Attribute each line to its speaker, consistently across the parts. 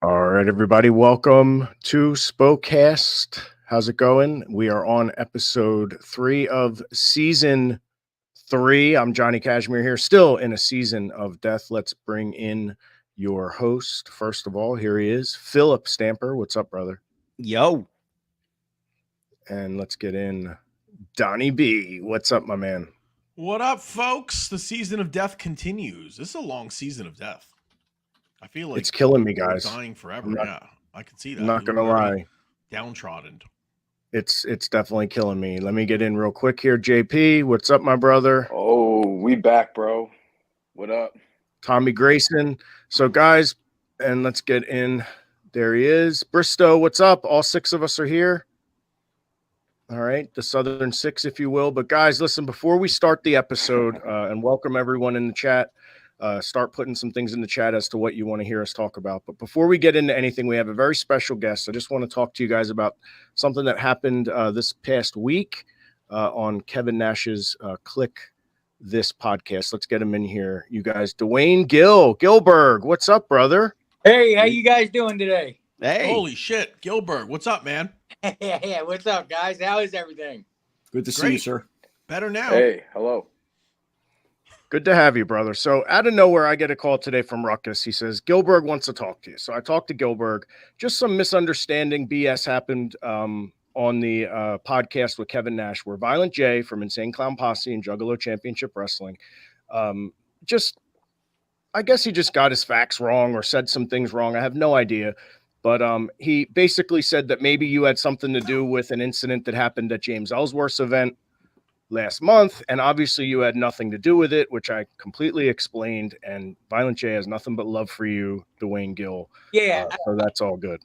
Speaker 1: All right, everybody, welcome to Spocast. How's it going? We are on episode 3 of season 3. I'm Johnny Kashmere here, still in a season of death. Let's bring in your host. First of all, here he is, Philip Stamper. What's up, brother?
Speaker 2: Yo.
Speaker 1: And let's get in Donnie B. What's up, my man?
Speaker 3: What up, folks? The season of death continues. This is a long season of death. I feel like
Speaker 1: it's killing me,
Speaker 3: we're
Speaker 1: guys.
Speaker 3: dying forever.
Speaker 1: Not,
Speaker 3: yeah, I can see that.
Speaker 1: I'm not gonna lie.
Speaker 3: Downtrodden.
Speaker 1: It's definitely killing me. Let me get in real quick here. JP, what's up, my brother?
Speaker 4: Oh, we back, bro. What up?
Speaker 1: Tommy Grayson. So, guys, and let's get in. There he is. Bristow, what's up? All 6 of us are here. All right, the Southern 6, if you will. But, guys, listen, before we start the episode, and welcome everyone in the chat, start putting some things in the chat as to what you want to hear us talk about. But before we get into anything, we have a very special guest. I just want to talk to you guys about something that happened this past week on Kevin Nash's Click This podcast. Let's get him in here, you guys. Dwayne Gilberg, what's up, brother?
Speaker 5: Hey, how you guys doing today?
Speaker 2: Hey.
Speaker 3: Holy shit. Gilbert, what's up, man?
Speaker 5: Yeah, what's up, guys? How is everything?
Speaker 2: Good to see you, sir.
Speaker 3: Better now.
Speaker 4: Hey, hello.
Speaker 1: Good to have you, brother. So out of nowhere, I get a call today from Ruckus. He says, Gilberg wants to talk to you. So I talked to Gilberg. Just some misunderstanding BS happened on the podcast with Kevin Nash, where Violent J from Insane Clown Posse and Juggalo Championship Wrestling, I guess he just got his facts wrong or said some things wrong. I have no idea. But he basically said that maybe you had something to do with an incident that happened at James Ellsworth's event last month, and obviously you had nothing to do with it, which I completely explained. And Violent J has nothing but love for you, Dwayne Gill.
Speaker 5: Yeah,
Speaker 1: so that's all good.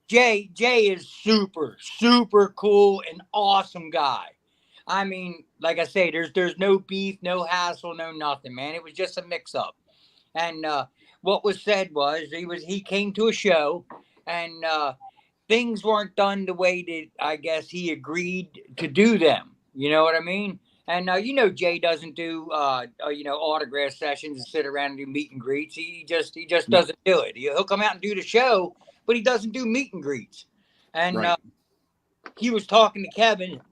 Speaker 5: Jay is super cool and awesome guy. I mean, like I say, there's no beef, no hassle, no nothing, man. It was just a mix-up. And what was said was he came to a show, and things weren't done the way that I guess he agreed to do them. You know what I mean? And Jay doesn't do autograph sessions and sit around and do meet and greets. He just doesn't do it. He'll come out and do the show, but he doesn't do meet and greets. And
Speaker 1: Right.
Speaker 5: He was talking to Kevin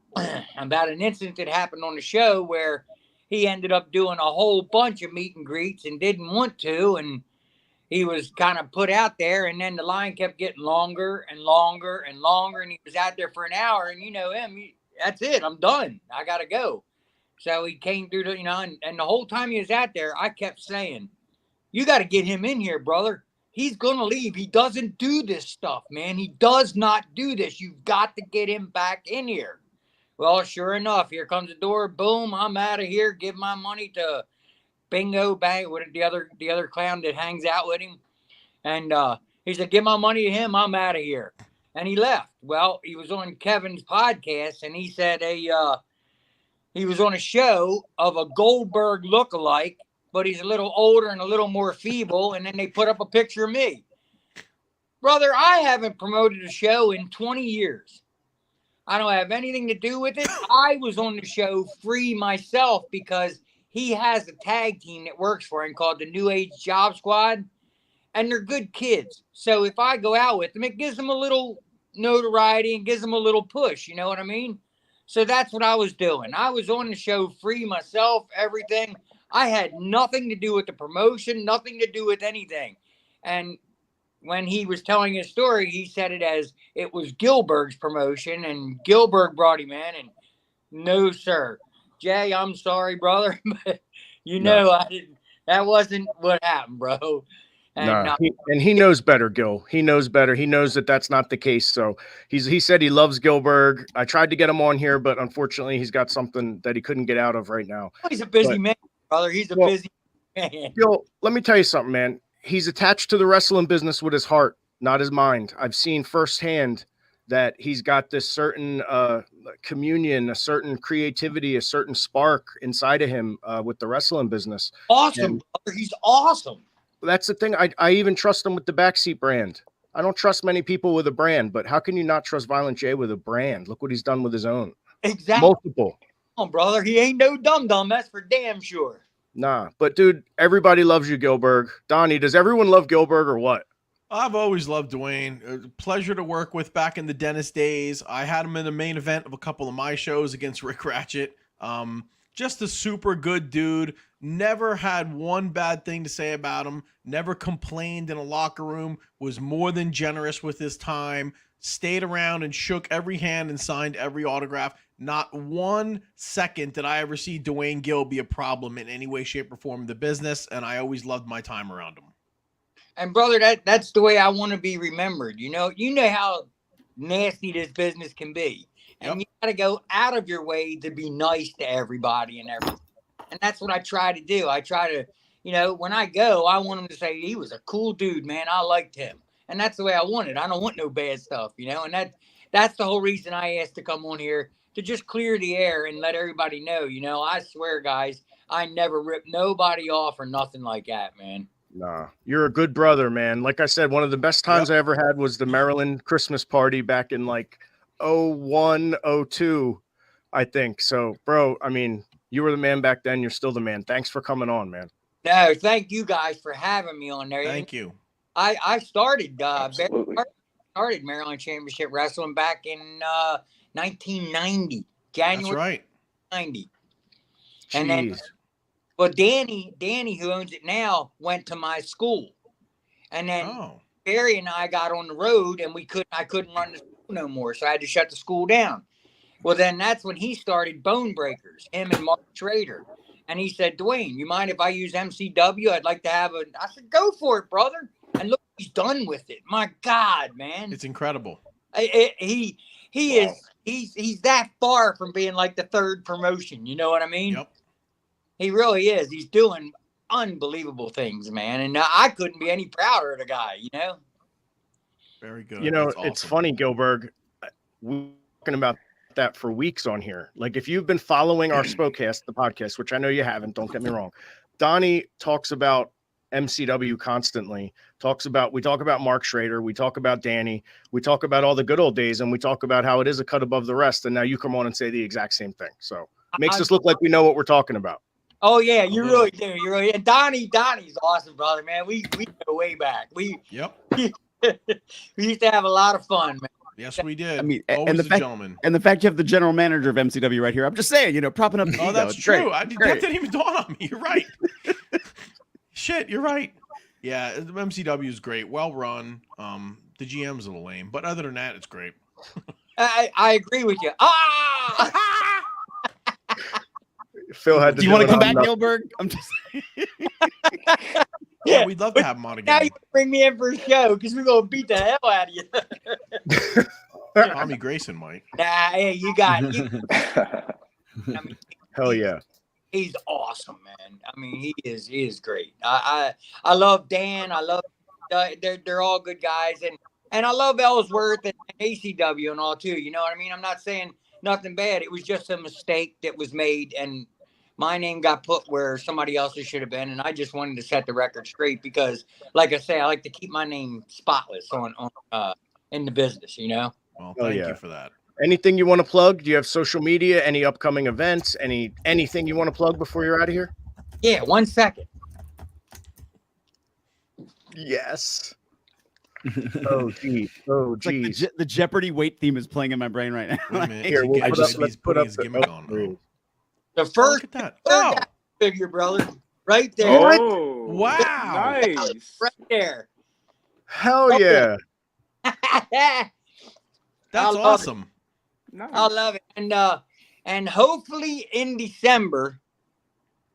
Speaker 5: about an incident that happened on the show where he ended up doing a whole bunch of meet and greets and didn't want to, and he was kind of put out there, and then the line kept getting longer and longer and longer, and he was out there for an hour, and you know him, that's it, I'm done, I gotta go. So he came through the, and the whole time he was out there, I kept saying, you got to get him in here, brother. He's gonna leave. He doesn't do this stuff, man. He does not do this. You've got to get him back in here. Well, sure enough, here comes the door. Boom, I'm out of here. Give my money to Bingo Bang, what the other clown that hangs out with him. And he said, give my money to him. I'm out of here. And he left. Well, he was on Kevin's podcast, and he said he was on a show of a Goldberg lookalike, but he's a little older and a little more feeble. And then they put up a picture of me. Brother, I haven't promoted a show in 20 years. I don't have anything to do with it. I was on the show free myself because he has a tag team that works for him called the New Age Job Squad, and they're good kids. So if I go out with them, it gives them a little notoriety and gives them a little push. You know what I mean? So that's what I was doing. I was on the show free myself, everything. I had nothing to do with the promotion, nothing to do with anything. And when he was telling his story, he said it as it was Gilberg's promotion, and Gilberg brought him in. And no, sir. Jay, I'm sorry, brother, but I didn't. That wasn't what happened, bro. And,
Speaker 1: he knows better, Gil. He knows better. He knows that that's not the case. So he said he loves Gilberg. I tried to get him on here, but unfortunately, he's got something that he couldn't get out of right now.
Speaker 5: He's a busy man, brother. He's a busy man.
Speaker 1: Gil, let me tell you something, man. He's attached to the wrestling business with his heart, not his mind. I've seen firsthand that he's got this certain communion, a certain creativity, a certain spark inside of him with the wrestling business.
Speaker 5: Awesome, brother. He's awesome.
Speaker 1: That's the thing. I even trust him with the BackSeat brand. I don't trust many people with a brand, but how can you not trust Violent J with a brand? Look what he's done with his own.
Speaker 5: Exactly.
Speaker 1: Multiple.
Speaker 5: Come on, brother. He ain't no dum-dum. That's for damn sure.
Speaker 1: Nah, but dude, everybody loves you, Gilberg. Donnie, does everyone love Gilberg or what?
Speaker 3: I've always loved Dwayne. Pleasure to work with back in the Dennis days. I had him in the main event of a couple of my shows against Rick Ratchet. Just a super good dude. Never had one bad thing to say about him. Never complained in a locker room. Was more than generous with his time. Stayed around and shook every hand and signed every autograph. Not 1 second did I ever see Dwayne Gill be a problem in any way, shape, or form in the business, and I always loved my time around him.
Speaker 5: And brother, that's the way I want to be remembered. You know how nasty this business can be. And you got to go out of your way to be nice to everybody and everything. And that's what I try to do. I try to, when I go, I want them to say he was a cool dude, man. I liked him. And that's the way I want it. I don't want no bad stuff, and that's the whole reason I asked to come on here, to just clear the air and let everybody know, I swear, guys, I never rip nobody off or nothing like that, man.
Speaker 1: Nah, you're a good brother, man. Like I said, one of the best times I ever had was the Maryland Christmas party back in like 01, 02, I think. So, bro, I mean, you were the man back then. You're still the man. Thanks for coming on, man.
Speaker 5: No, thank you guys for having me on there.
Speaker 3: Thank you.
Speaker 5: I started
Speaker 4: Absolutely.
Speaker 5: Maryland Championship Wrestling back in 1990, January.
Speaker 3: That's right.
Speaker 5: 90.
Speaker 1: Jeez.
Speaker 5: And then, well, Danny, who owns it now, went to my school, and then Barry and I got on the road, and I couldn't run the school no more, so I had to shut the school down. Well, then that's when he started Bone Breakers, him and Mark Schrader, and he said, Dwayne, you mind if I use MCW? I'd like to have I said, go for it, brother. And look, he's done with it. My God, man,
Speaker 3: It's incredible.
Speaker 5: He's that far from being like the third promotion. You know what I mean?
Speaker 3: Yep.
Speaker 5: He really is. He's doing unbelievable things, man. And I couldn't be any prouder of the guy,
Speaker 3: Very good.
Speaker 1: It's
Speaker 3: That's awesome.
Speaker 1: funny, Gilbert. We're talking about that for weeks on here. Like, if you've been following our Spokecast, the podcast, which I know you haven't, don't get me wrong. Donnie talks about MCW constantly. We talk about Mark Schrader. We talk about Danny. We talk about all the good old days, and we talk about how it is a cut above the rest. And now you come on and say the exact same thing. So it makes us look like we know what we're talking about.
Speaker 5: Oh yeah, you really do. You really. And Donnie's awesome, brother, man. We go way back. We used to have a lot of fun, man.
Speaker 3: Yes, we did.
Speaker 2: I mean,
Speaker 3: Always
Speaker 2: and the
Speaker 3: a
Speaker 2: fact,
Speaker 3: gentleman.
Speaker 2: and the fact you have the general manager of MCW right here. I'm just saying, propping up the ego.
Speaker 3: That's
Speaker 2: It's
Speaker 3: true.
Speaker 2: great.
Speaker 3: That didn't even dawn on me. You're right. Shit, you're right. Yeah, the MCW is great. Well run. The GM's a little lame, but other than that, it's great.
Speaker 5: I agree with you.
Speaker 1: Phil had to
Speaker 2: Do you want to come back,
Speaker 1: on
Speaker 2: Gilbert? I'm just
Speaker 3: Yeah, we'd love to have him on
Speaker 5: Now
Speaker 3: again.
Speaker 5: you bring me in for a show because we're gonna beat the hell out of you.
Speaker 3: Tommy Grayson might.
Speaker 5: Nah, hey, you got. I mean,
Speaker 1: Hell yeah.
Speaker 5: he's awesome, man. I mean, he is great. I love Dan. I love they're all good guys, and I love Ellsworth and ACW and all too. You know what I mean? I'm not saying nothing bad. It was just a mistake that was made, and my name got put where somebody else's should have been, and I just wanted to set the record straight because, like I say, I like to keep my name spotless on in the business.
Speaker 3: Well, thank
Speaker 1: yeah.
Speaker 3: you for that.
Speaker 1: Anything you want to plug? Do you have social media? Any upcoming events? Anything you want to plug before you're out of here?
Speaker 5: Yeah, 1 second.
Speaker 1: Yes. Oh geez. Oh
Speaker 2: it's like
Speaker 1: geez.
Speaker 2: the Jeopardy weight theme is playing in my brain right now.
Speaker 3: Wait a minute.
Speaker 1: Here, we'll
Speaker 3: I
Speaker 1: put
Speaker 3: just
Speaker 1: up,
Speaker 3: maybe
Speaker 1: let's
Speaker 3: he's
Speaker 1: put
Speaker 3: putting
Speaker 1: up
Speaker 3: his
Speaker 1: the
Speaker 3: gimmick on.
Speaker 5: The
Speaker 3: Oh,
Speaker 5: first
Speaker 3: look at that.
Speaker 5: third
Speaker 3: Oh,
Speaker 5: figure, brother, right there,
Speaker 4: Oh,
Speaker 3: wow.
Speaker 4: Nice.
Speaker 5: right there.
Speaker 1: Hell yeah.
Speaker 3: That's
Speaker 5: I love
Speaker 3: awesome.
Speaker 4: Nice.
Speaker 5: I love it, and hopefully in December,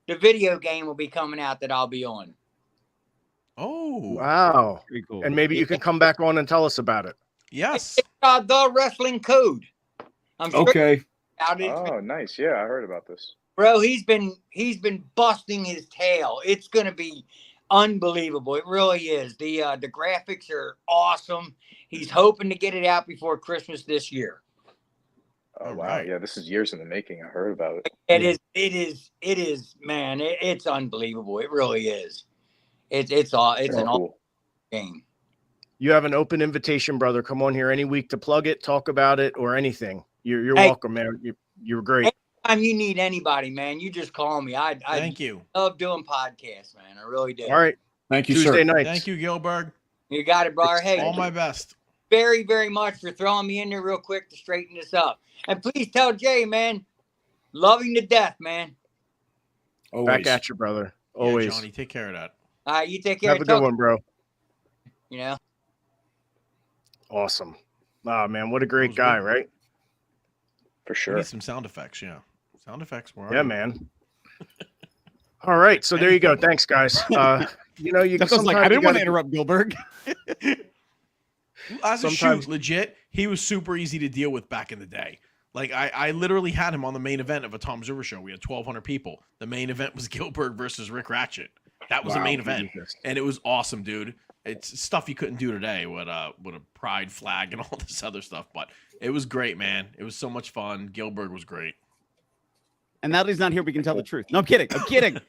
Speaker 5: the video game will be coming out that I'll be on.
Speaker 3: Oh,
Speaker 1: Wow.
Speaker 2: Pretty cool.
Speaker 1: And maybe you can come back on and tell us about it.
Speaker 3: yes.
Speaker 5: It's the Wrestling Code. I'm sure
Speaker 2: Okay.
Speaker 5: about it.
Speaker 4: Oh, nice. Yeah, I heard about this.
Speaker 5: Bro, he's been busting his tail. It's gonna be unbelievable. It really is. The graphics are awesome. He's hoping to get it out before Christmas this year.
Speaker 4: Oh,
Speaker 3: All
Speaker 4: wow.
Speaker 3: right.
Speaker 4: Yeah, this is years in the making. I heard about it.
Speaker 5: It is, man. It's unbelievable. It really is. It's an awesome
Speaker 4: Cool.
Speaker 5: game.
Speaker 1: You have an open invitation, brother. Come on here any week to plug it, talk about it, or anything. You're
Speaker 5: Hey.
Speaker 1: welcome, man. You're great.
Speaker 5: Anytime you need anybody, man, you just call me. I
Speaker 3: Thank you.
Speaker 5: love doing podcasts, man. I really do.
Speaker 1: All right.
Speaker 2: Thank you,
Speaker 1: Tuesday
Speaker 2: sir.
Speaker 1: nights.
Speaker 3: Thank you, Gilbert.
Speaker 5: You got it, brother. Hey,
Speaker 3: All my best.
Speaker 5: very, very much for throwing me in there real quick to straighten this up. And please tell Jay, man, loving to death, man.
Speaker 2: Always.
Speaker 1: Back at you, brother. Always.
Speaker 3: Yeah, Johnny, take care of that.
Speaker 5: All right, you take care.
Speaker 1: Have a good one, bro.
Speaker 5: You know.
Speaker 1: Awesome. Oh man, what a great
Speaker 3: was
Speaker 1: guy,
Speaker 3: good.
Speaker 1: right?
Speaker 4: For
Speaker 3: We
Speaker 4: sure.
Speaker 3: need some sound effects, yeah. Sound effects. Where are
Speaker 1: Yeah,
Speaker 3: you?
Speaker 1: man. All right, so there you go. Thanks, guys. You know, you
Speaker 2: That was like,
Speaker 1: sometimes
Speaker 2: I didn't
Speaker 1: you
Speaker 2: want to
Speaker 1: gotta-
Speaker 2: interrupt Gilbert.
Speaker 3: As a
Speaker 1: Sometimes-
Speaker 3: shoot, legit, he was super easy to deal with back in the day. Like I literally had him on the main event of a Tom Zerber show. We had 1,200 people. The main event was Gilbert versus Rick Ratchet. That was the
Speaker 1: Wow,
Speaker 3: main event,
Speaker 1: Jesus.
Speaker 3: and it was awesome, dude. It's stuff you couldn't do today with a pride flag and all this other stuff. But it was great, man. It was so much fun. Gilbert was great.
Speaker 2: And now that he's not here, we can tell the truth. No, I'm kidding. I'm kidding.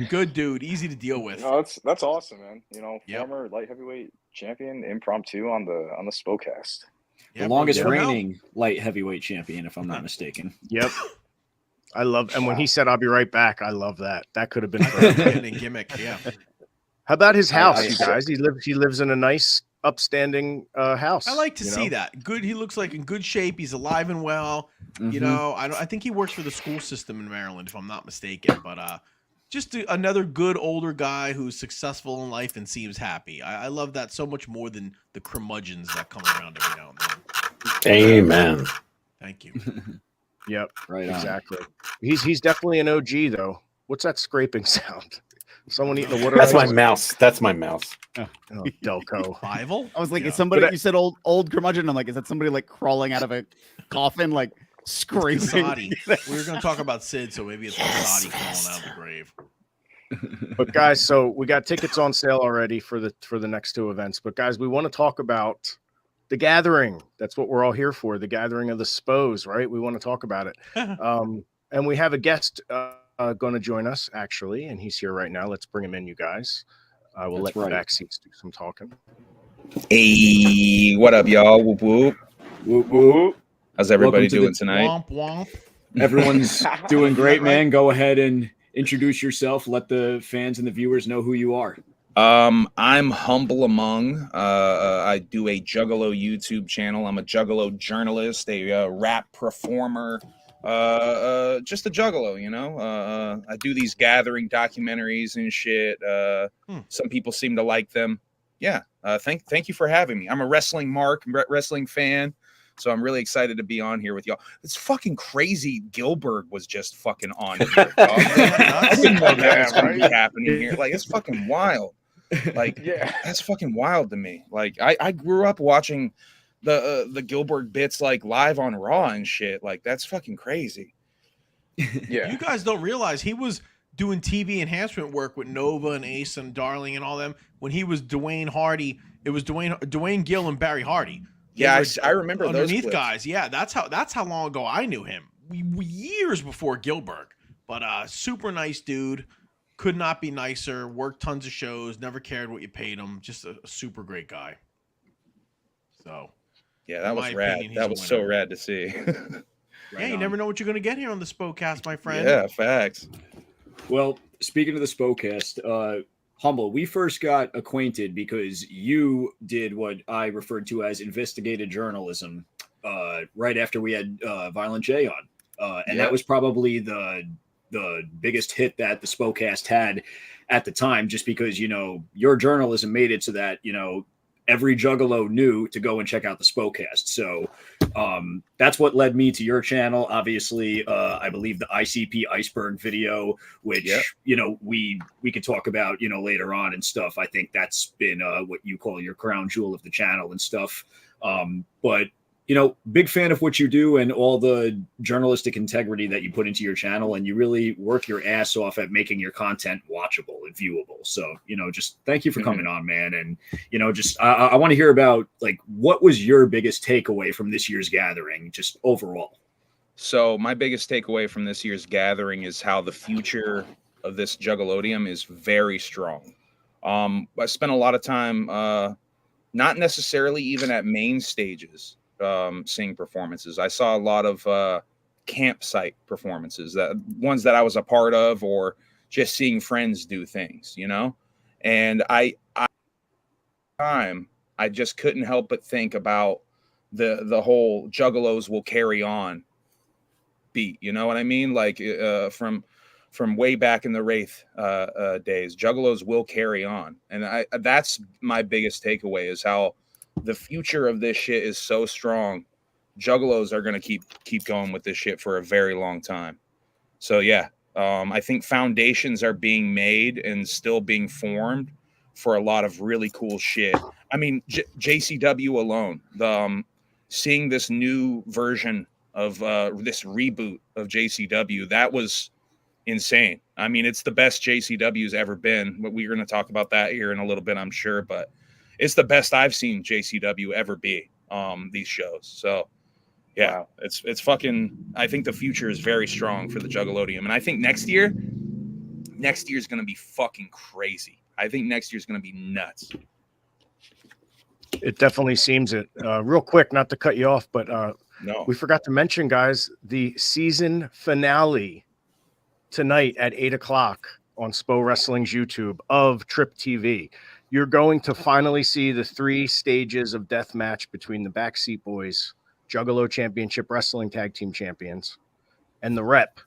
Speaker 3: Good dude, easy to deal with.
Speaker 4: No, that's awesome, man. You know,
Speaker 3: Yep.
Speaker 4: former light heavyweight champion, impromptu on the Spocast.
Speaker 3: Yeah,
Speaker 6: The
Speaker 3: bro,
Speaker 6: longest
Speaker 3: you never know.
Speaker 6: reigning light heavyweight champion, if I'm not mistaken.
Speaker 1: Yep. I love, and when he said, "I'll be right back," I love that. That could have been.
Speaker 3: I thought it was
Speaker 1: forever.
Speaker 3: getting a gimmick. Yeah.
Speaker 1: How about his house,
Speaker 6: I-
Speaker 1: you guys? He lives in a nice, upstanding house.
Speaker 3: I like to
Speaker 1: you
Speaker 3: see
Speaker 1: know?
Speaker 3: that. Good. He looks like in good shape. He's alive and well. You
Speaker 6: Mhm.
Speaker 3: know, I think he works for the school system in Maryland, if I'm not mistaken. But just another good older guy who's successful in life and seems happy. I love that so much more than the curmudgeons that come around every now and then.
Speaker 7: Amen.
Speaker 3: Thank you.
Speaker 1: Yep,
Speaker 6: Right on.
Speaker 1: exactly. He's definitely an OG though. What's that scraping sound? Someone eating a water.
Speaker 7: That's my
Speaker 1: ice?
Speaker 7: mouse. That's my mouse.
Speaker 1: Oh, Delco.
Speaker 3: Bible?
Speaker 2: I was like,
Speaker 3: Yeah.
Speaker 2: is somebody,
Speaker 1: But I-
Speaker 2: you said old curmudgeon. I'm like, is that somebody like crawling out of a coffin, like screaming?
Speaker 3: Sadi. We were going to talk about Sid, so maybe it's Sadi crawling out of the grave.
Speaker 1: But guys, so we got tickets on sale already for the next two events. But guys, we want to talk about the gathering. That's what we're all here for. The gathering of the SPOs, right? We want to talk about it. And we have a guest going to join us actually, and he's here right now. Let's bring him in, you guys. I will
Speaker 6: That's
Speaker 1: let the
Speaker 6: right.
Speaker 1: backseats do some talking.
Speaker 8: Hey, what up, y'all? Whoop whoop.
Speaker 6: Whoop, whoop.
Speaker 8: How's everybody
Speaker 6: Welcome to the
Speaker 8: doing tonight?
Speaker 3: Womp womp.
Speaker 6: Everyone's doing great,
Speaker 3: right?
Speaker 6: man. Go ahead and introduce yourself. Let the fans and the viewers know who you are.
Speaker 8: I'm Humble Among. I do a Juggalo YouTube channel. I'm a Juggalo journalist, a rap performer, just a Juggalo, you know. I do these gathering documentaries and shit. Some people seem to like them. Yeah. Thank you for having me. I'm a wrestling wrestling fan. So I'm really excited to be on here with y'all. It's fucking crazy. Gilbert was just fucking on here. Dog. I didn't know that was going to be happening here. Like, it's fucking wild. Like,
Speaker 4: Yeah.
Speaker 8: that's fucking wild to me. Like, I grew up watching the Gilbert bits like live on Raw and shit. Like, that's fucking crazy.
Speaker 4: Yeah.
Speaker 3: You guys don't realize he was doing TV enhancement work with Nova and Ace and Darling and all them when he was Dwayne Hardy. It was Dwayne Gill and Barry Hardy. They
Speaker 8: Yeah,
Speaker 3: were
Speaker 8: I remember those
Speaker 3: underneath
Speaker 8: clips.
Speaker 3: guys. Yeah, that's how long ago I knew him. Years before Gilbert. But super nice dude. Could not be nicer. Worked tons of shows. Never cared what you paid him. Just a super great guy. So
Speaker 8: Yeah, that
Speaker 3: In
Speaker 8: was
Speaker 3: my
Speaker 8: rad.
Speaker 3: opinion, he's
Speaker 8: That
Speaker 3: a
Speaker 8: was so
Speaker 3: winner.
Speaker 8: rad to see.
Speaker 3: yeah, you never know what you're gonna get here on the Spokecast, my friend.
Speaker 8: Yeah, facts.
Speaker 6: Well, speaking of the Spokecast, Humble, we first got acquainted because you did what I referred to as investigative journalism right after we had Violent J on. And
Speaker 8: Yeah.
Speaker 6: that was probably the biggest hit that the Spokecast had at the time, just because, you know, your journalism made it so that, you know, every Juggalo knew to go and check out the Spokecast. So that's what led me to your channel. Obviously, I believe the ICP Iceberg video, which,
Speaker 8: Yep.
Speaker 6: you know, we could talk about, you know, later on and stuff. I think that's been what you call your crown jewel of the channel and stuff. But, you know, big fan of what you do and all the journalistic integrity that you put into your channel, and you really work your ass off at making your content watchable and viewable. So, you know, just thank you for coming on, man. And, you know, just I want to hear about, like, what was your biggest takeaway from this year's gathering, just overall?
Speaker 8: So my biggest takeaway from this year's gathering is how the future of this Juggalodium is very strong. I spent a lot of time, not necessarily even at main stages, seeing performances. I saw a lot of campsite performances, that ones that I was a part of, or just seeing friends do things, you know. And I time, I just couldn't help but think about the whole Juggalos will carry on beat. You know what I mean? Like from way back in the Wraith days, Juggalos will carry on, and that's my biggest takeaway is how the future of this shit is so strong. Juggalos are gonna keep going with this shit for a very long time. So yeah, I think foundations are being made and still being formed for a lot of really cool shit. I mean, JCW alone, seeing this new version of this reboot of JCW, that was insane. I mean, it's the best JCW's ever been. But we're going to talk about that here in a little bit, I'm sure. But it's the best I've seen JCW ever be. These shows. So yeah, wow. It's fucking. I think the future is very strong for the Juggalodium, and I think next year is going to be fucking crazy. I think next year's going to be nuts.
Speaker 1: It definitely seems it. Real quick, not to cut you off, but
Speaker 8: no,
Speaker 1: we forgot to mention, guys, the season finale tonight at 8:00 on SPO Wrestling's YouTube of Trip TV. You're going to finally see the 3 stages of death match between the BackSeat Boyz, Juggalo Championship Wrestling Tag Team Champions, and the Rep,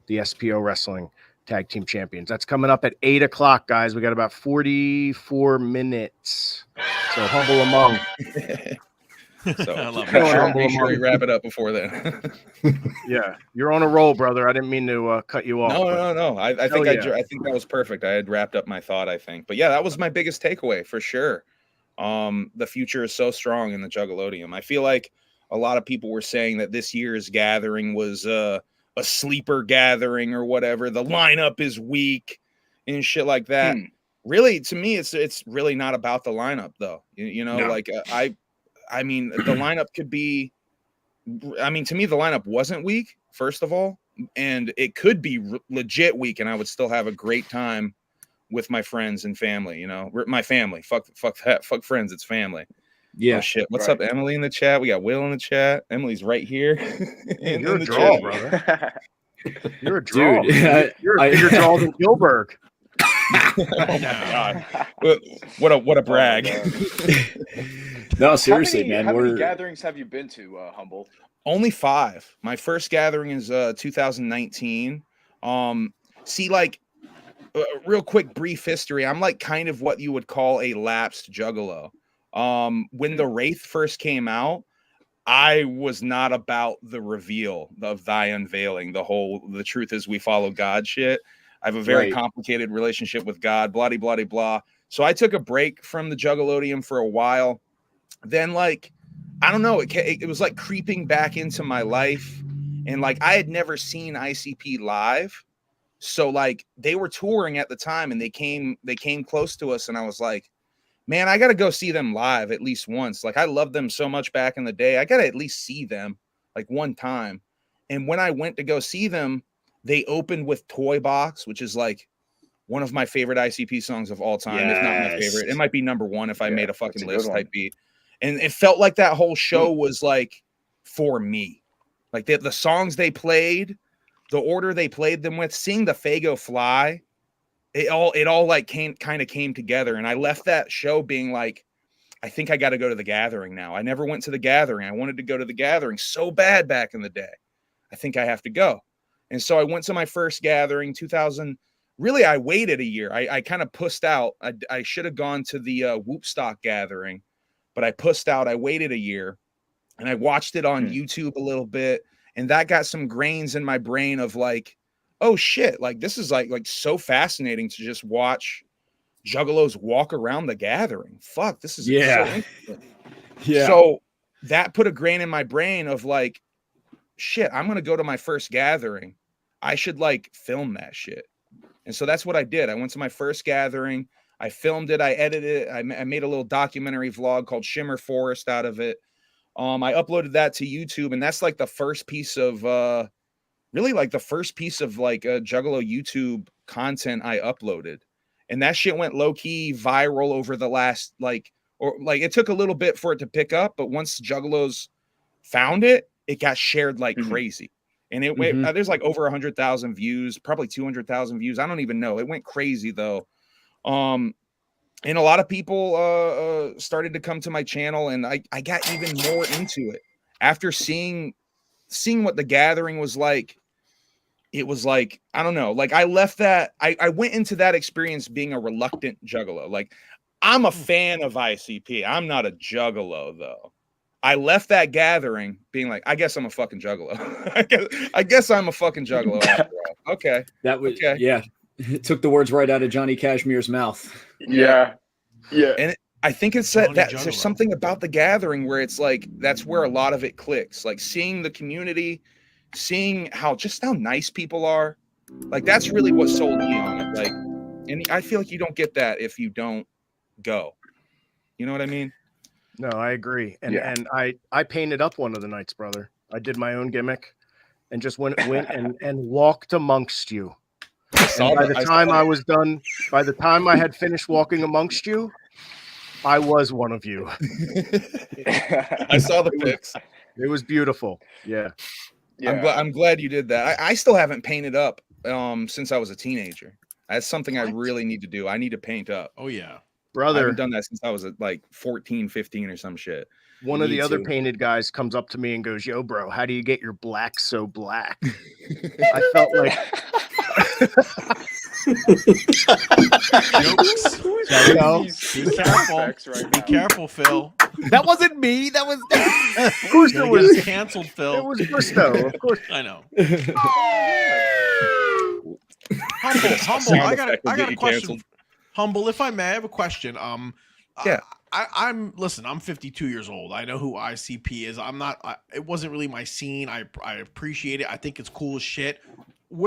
Speaker 1: the SPO Wrestling Tag Team Champions. That's coming up at 8:00, guys. We got about 44 minutes. So humble among.
Speaker 8: So
Speaker 3: I love
Speaker 8: make sure you wrap it up before then.
Speaker 1: Yeah, you're on a roll, brother. I didn't mean to cut you off.
Speaker 8: No. I think I think that was perfect. I had wrapped up my thought, I think. But yeah, that was my biggest takeaway for sure. The future is so strong in the Juggalodium. I feel like a lot of people were saying that this year's gathering was a sleeper gathering or whatever. The lineup is weak and shit like that. Really, to me, it's really not about the lineup though. You know, no. Like I mean, the lineup could be. I mean, to me, the lineup wasn't weak, first of all, and it could be legit weak, and I would still have a great time with my friends and family. You know, my family. Fuck that. Fuck friends. It's family.
Speaker 6: Yeah.
Speaker 8: Oh, shit. What's up, Emily in the chat? We got Will in the chat. Emily's right here.
Speaker 1: You're a draw, brother. You're a draw. Dude, you're a bigger draw than Gilbert.
Speaker 8: Oh my god! What a brag!
Speaker 6: No, seriously,
Speaker 4: how many gatherings have you been to, Humble?
Speaker 8: Only 5. My first gathering is 2019. See, like, real quick, brief history. I'm like kind of what you would call a lapsed Juggalo. When the Wraith first came out, I was not about the reveal of thy unveiling. The truth is we follow God shit. I have a very complicated relationship with God, blah, blah, blah, blah. So I took a break from the Juggalodium for a while. Then, like, I don't know, it was like creeping back into my life. And like, I had never seen ICP live. So like they were touring at the time and they came close to us. And I was like, man, I got to go see them live at least once. Like I loved them so much back in the day. I got to at least see them like one time. And when I went to go see them, they opened with Toy Box, which is like one of my favorite ICP songs of all time. If not my favorite, it might be number 1 if I made a fucking list type beat. And it felt like that whole show was like for me, like the songs they played, the order they played them with, seeing the Fago fly, it all like came together. And I left that show being like, I think I got to go to the gathering now. I never went to the gathering. I wanted to go to the gathering so bad back in the day. I think I have to go. And so I went to my first gathering, 2000. Really, I waited a year. I kind of pussed out. I should have gone to the Whoopstock gathering, but I pussed out. I waited a year, and I watched it on YouTube a little bit, and that got some grains in my brain of like, oh shit, like this is like so fascinating to just watch Juggalos walk around the gathering. Fuck, this is so interesting. So that put a grain in my brain of like, shit, I'm gonna go to my first gathering. I should like film that shit. And so that's what I did. I went to my first gathering. I filmed it. I edited it. I made a little documentary vlog called Shimmer Forest out of it. I uploaded that to YouTube, and that's like the first piece of really like the first piece of like Juggalo YouTube content I uploaded. And that shit went low-key viral over the last it took a little bit for it to pick up, but once Juggalos found it, it got shared like crazy. And it went, there's like over 100,000 views, probably 200,000 views. I don't even know. It went crazy though. and a lot of people started to come to my channel, and I got even more into it after seeing what the Gathering was like. It was like, I don't know, like I left that, I went into that experience being a reluctant juggalo. Like, I'm a fan of ICP. I'm not a juggalo though. I left that Gathering being like, I guess I'm a fucking juggalo. I guess I'm a fucking juggalo after all. Okay.
Speaker 6: That was
Speaker 8: Okay.
Speaker 6: yeah. It took the words right out of Johnny Kashmere's mouth.
Speaker 4: Yeah.
Speaker 8: And I think it's that
Speaker 3: Johnny
Speaker 8: there's
Speaker 3: Juggalo.
Speaker 8: something about the Gathering where it's like, that's where a lot of it clicks. Like seeing the community, seeing how nice people are. Like that's really what sold me on it. Like, and I feel like you don't get that if you don't go. You know what I mean?
Speaker 1: No, I agree. And
Speaker 4: Yeah.
Speaker 1: and I painted up one of the nights, brother. I did my own gimmick and just went and walked amongst you. And by the time I was done, by the time I had finished walking amongst you, I was one of you.
Speaker 8: I saw the pics.
Speaker 1: It was beautiful. Yeah.
Speaker 4: Yeah.
Speaker 8: I'm glad you did that. I still haven't painted up since I was a teenager. That's something I
Speaker 3: What?
Speaker 8: really need to do. I need to paint up.
Speaker 3: Oh yeah.
Speaker 8: I
Speaker 1: Brother,
Speaker 8: haven't done that since I was like 14, 15 or some shit.
Speaker 1: one of the
Speaker 6: Me
Speaker 1: other
Speaker 6: too.
Speaker 1: painted guys comes up to me and goes, "Yo, bro, how do you get your black so black?" I felt like
Speaker 3: Jokes.
Speaker 1: you know,
Speaker 3: Be careful. Be careful, Phil.
Speaker 2: That wasn't me. That was.
Speaker 1: of course
Speaker 3: You're
Speaker 1: it
Speaker 3: gonna get
Speaker 1: was.
Speaker 3: us canceled,
Speaker 1: It
Speaker 3: Phil.
Speaker 1: was Bristow, of course.
Speaker 3: I know.
Speaker 8: Sound
Speaker 3: Humble. I got
Speaker 8: effect will get
Speaker 3: a
Speaker 8: you
Speaker 3: question.
Speaker 8: canceled.
Speaker 3: Humble, if I may, I have a question.
Speaker 8: Yeah.
Speaker 3: I'm 52 years old. I know who ICP is. I'm not. It wasn't really my scene. I appreciate it. I think it's cool as shit.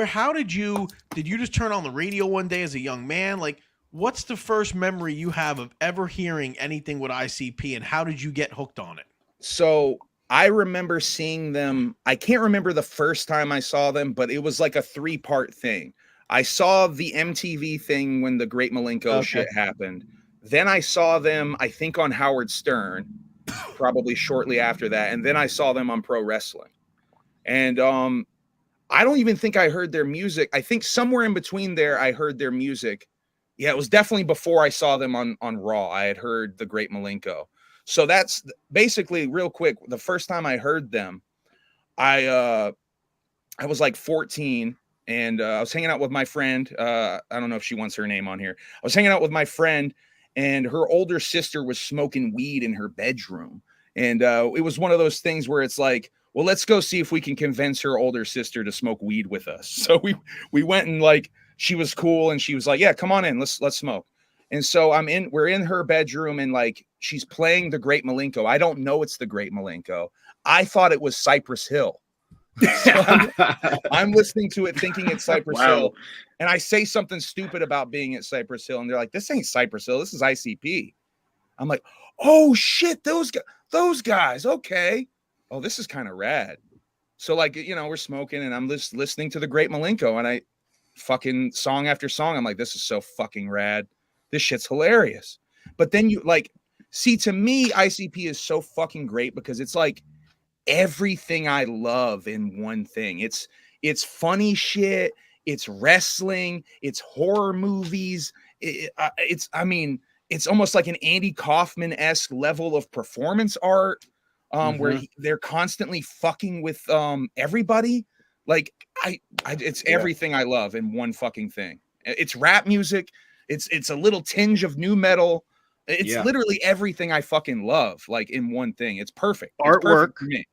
Speaker 3: How did you just turn on the radio one day as a young man? Like, what's the first memory you have of ever hearing anything with ICP, and how did you get hooked on it?
Speaker 8: So I remember seeing them. I can't remember the first time I saw them, but it was like a 3-part thing. I saw the MTV thing when the Great Malenko shit happened. Then I saw them, I think, on Howard Stern, probably shortly after that. And then I saw them on Pro Wrestling. And I don't even think I heard their music. I think somewhere in between there, I heard their music. Yeah, it was definitely before I saw them on Raw. I had heard the Great Malenko. So that's basically, real quick, the first time I heard them, I was like 14. And I was hanging out with my friend. I don't know if she wants her name on here. I was hanging out with my friend, and her older sister was smoking weed in her bedroom. And it was one of those things where it's like, well, let's go see if we can convince her older sister to smoke weed with us. So we went, and like, she was cool, and she was like, yeah, come on in, let's smoke. And so we're in her bedroom, and like, she's playing the Great Malenko. I don't know it's the Great Malenko. I thought it was Cypress Hill. So I'm listening to it thinking it's Cypress Hill, and I say something stupid about being at Cypress Hill, and they're like, this ain't Cypress Hill, this is ICP. I'm like, oh shit, those guys, okay. Oh, this is kind of rad. So like, we're smoking, and I'm just listening to the Great Malenko, and I fucking song after song, I'm like, this is so fucking rad. This shit's hilarious. But then you like, see, to me, ICP is so fucking great because it's like everything I love in one thing. It's funny shit, it's wrestling, it's horror movies. It's almost like an Andy Kaufman-esque level of performance art, where they're constantly fucking with everybody. Like it's everything I love in one fucking thing. It's rap music. It's a little tinge of new metal. It's literally everything I fucking love, like in one thing. It's perfect. It's
Speaker 1: Artwork.
Speaker 8: perfect for me.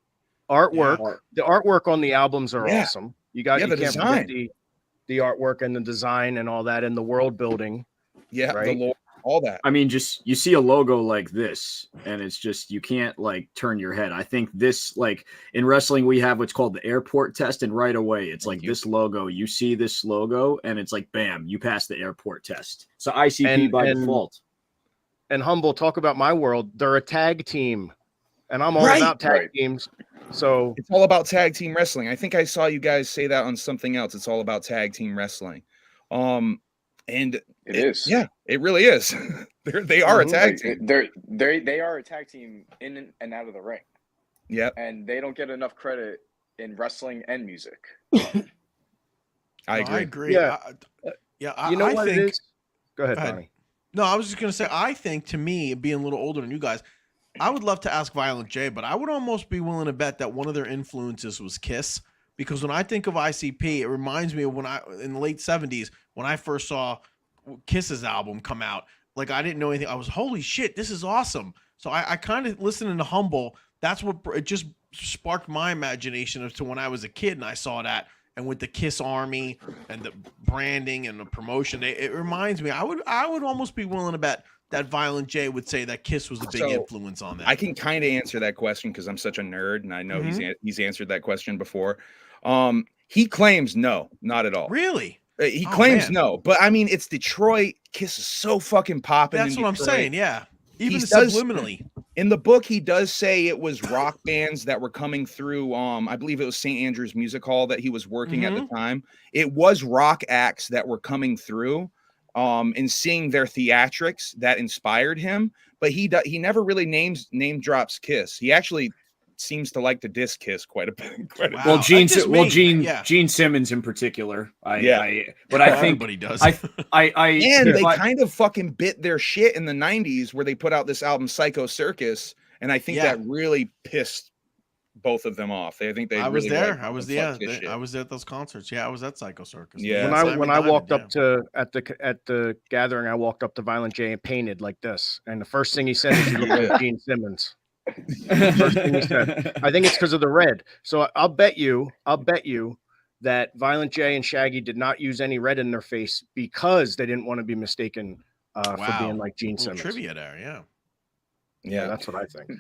Speaker 1: Artwork. The artwork on the albums are
Speaker 8: Yeah.
Speaker 1: awesome. You got
Speaker 8: Yeah,
Speaker 1: you
Speaker 8: the
Speaker 1: can't
Speaker 8: design.
Speaker 1: forget the artwork and the design and all that, and the world building.
Speaker 8: Yeah,
Speaker 1: Right?
Speaker 8: the lore, all that.
Speaker 6: I mean, just you see a logo like this, and it's just you can't like turn your head. I think this, like in wrestling, we have what's called the airport test, and right away it's like this logo. You see this logo, and it's like bam, you pass the airport test. So ICP by default.
Speaker 1: And Humble, talk about my world. They're a tag team, and I'm all
Speaker 8: Right.
Speaker 1: about tag teams. So
Speaker 8: It's all about tag team wrestling. I think I saw you guys say that on something else. It's all about tag team wrestling. And
Speaker 4: It is.
Speaker 8: Yeah, it really is. They are a tag team.
Speaker 4: They are a tag team in and out of the ring.
Speaker 8: Yeah,
Speaker 4: And they don't get enough credit in wrestling and music.
Speaker 8: I agree.
Speaker 3: I agree.
Speaker 1: Yeah.
Speaker 3: I
Speaker 1: you know
Speaker 3: I
Speaker 1: what
Speaker 3: think,
Speaker 1: it is? Go ahead,
Speaker 3: Go ahead.
Speaker 1: Donnie.
Speaker 3: No, I was just gonna say, I think to me, being a little older than you guys, I would love to ask Violent J, but I would almost be willing to bet that one of their influences was Kiss, because when I think of ICP, it reminds me of when in the late 70s when I first saw Kiss's album come out. Like, I didn't know anything. I was, holy shit, this is awesome. So I kind of listening to Humble. That's what it just sparked my imagination as to when I was a kid and I saw that. And with the Kiss Army and the branding and the promotion, it reminds me. I would almost be willing to bet that Violent J would say that Kiss was a big influence on that.
Speaker 8: I can kind of answer that question because I'm such a nerd, and I know he's answered that question before. He claims no, not at all.
Speaker 3: Really?
Speaker 8: He claims no, but I mean, it's Detroit. Kiss is so fucking popping.
Speaker 3: That's what I'm saying. Yeah, even subliminally.
Speaker 8: In the book, he does say it was rock bands that were coming through. I believe it was St. Andrew's Music Hall that he was working at the time. It was rock acts that were coming through, and seeing their theatrics that inspired him. But he never really name drops Kiss. He actually seems to like to diss Kiss quite a bit.
Speaker 6: Well, Gene Simmons in particular. But I think
Speaker 3: everybody does.
Speaker 8: And they kind of fucking bit their shit in the 90s where they put out this album Psycho Circus, and I think that really pissed both of them off. I think they.
Speaker 3: I was there. I was I was at those concerts. Yeah, I was at Psycho Circus.
Speaker 8: Yeah.
Speaker 1: When I walked up to at the gathering, I walked up to Violent J and painted like this, and the first thing he said is, "You look like Gene Simmons." First thing he said. I think it's because of the red. So I'll bet you that Violent J and Shaggy did not use any red in their face because they didn't want to be mistaken for being like Gene Simmons.
Speaker 3: Trivia there,
Speaker 1: yeah, that's what I think.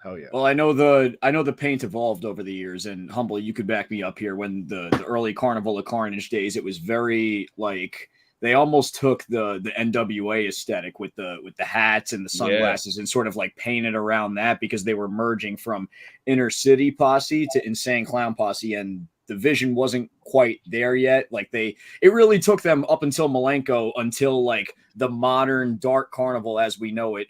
Speaker 1: Hell yeah.
Speaker 6: Well, I know the paint evolved over the years, and Humble, you could back me up here. When the early Carnival of Carnage days, it was very like. They almost took the NWA aesthetic with the hats and the sunglasses and sort of like painted around that, because they were merging from Inner City Posse to Insane Clown Posse, and the vision wasn't quite there yet. Like it really took them up until Malenko, until like the modern Dark Carnival as we know it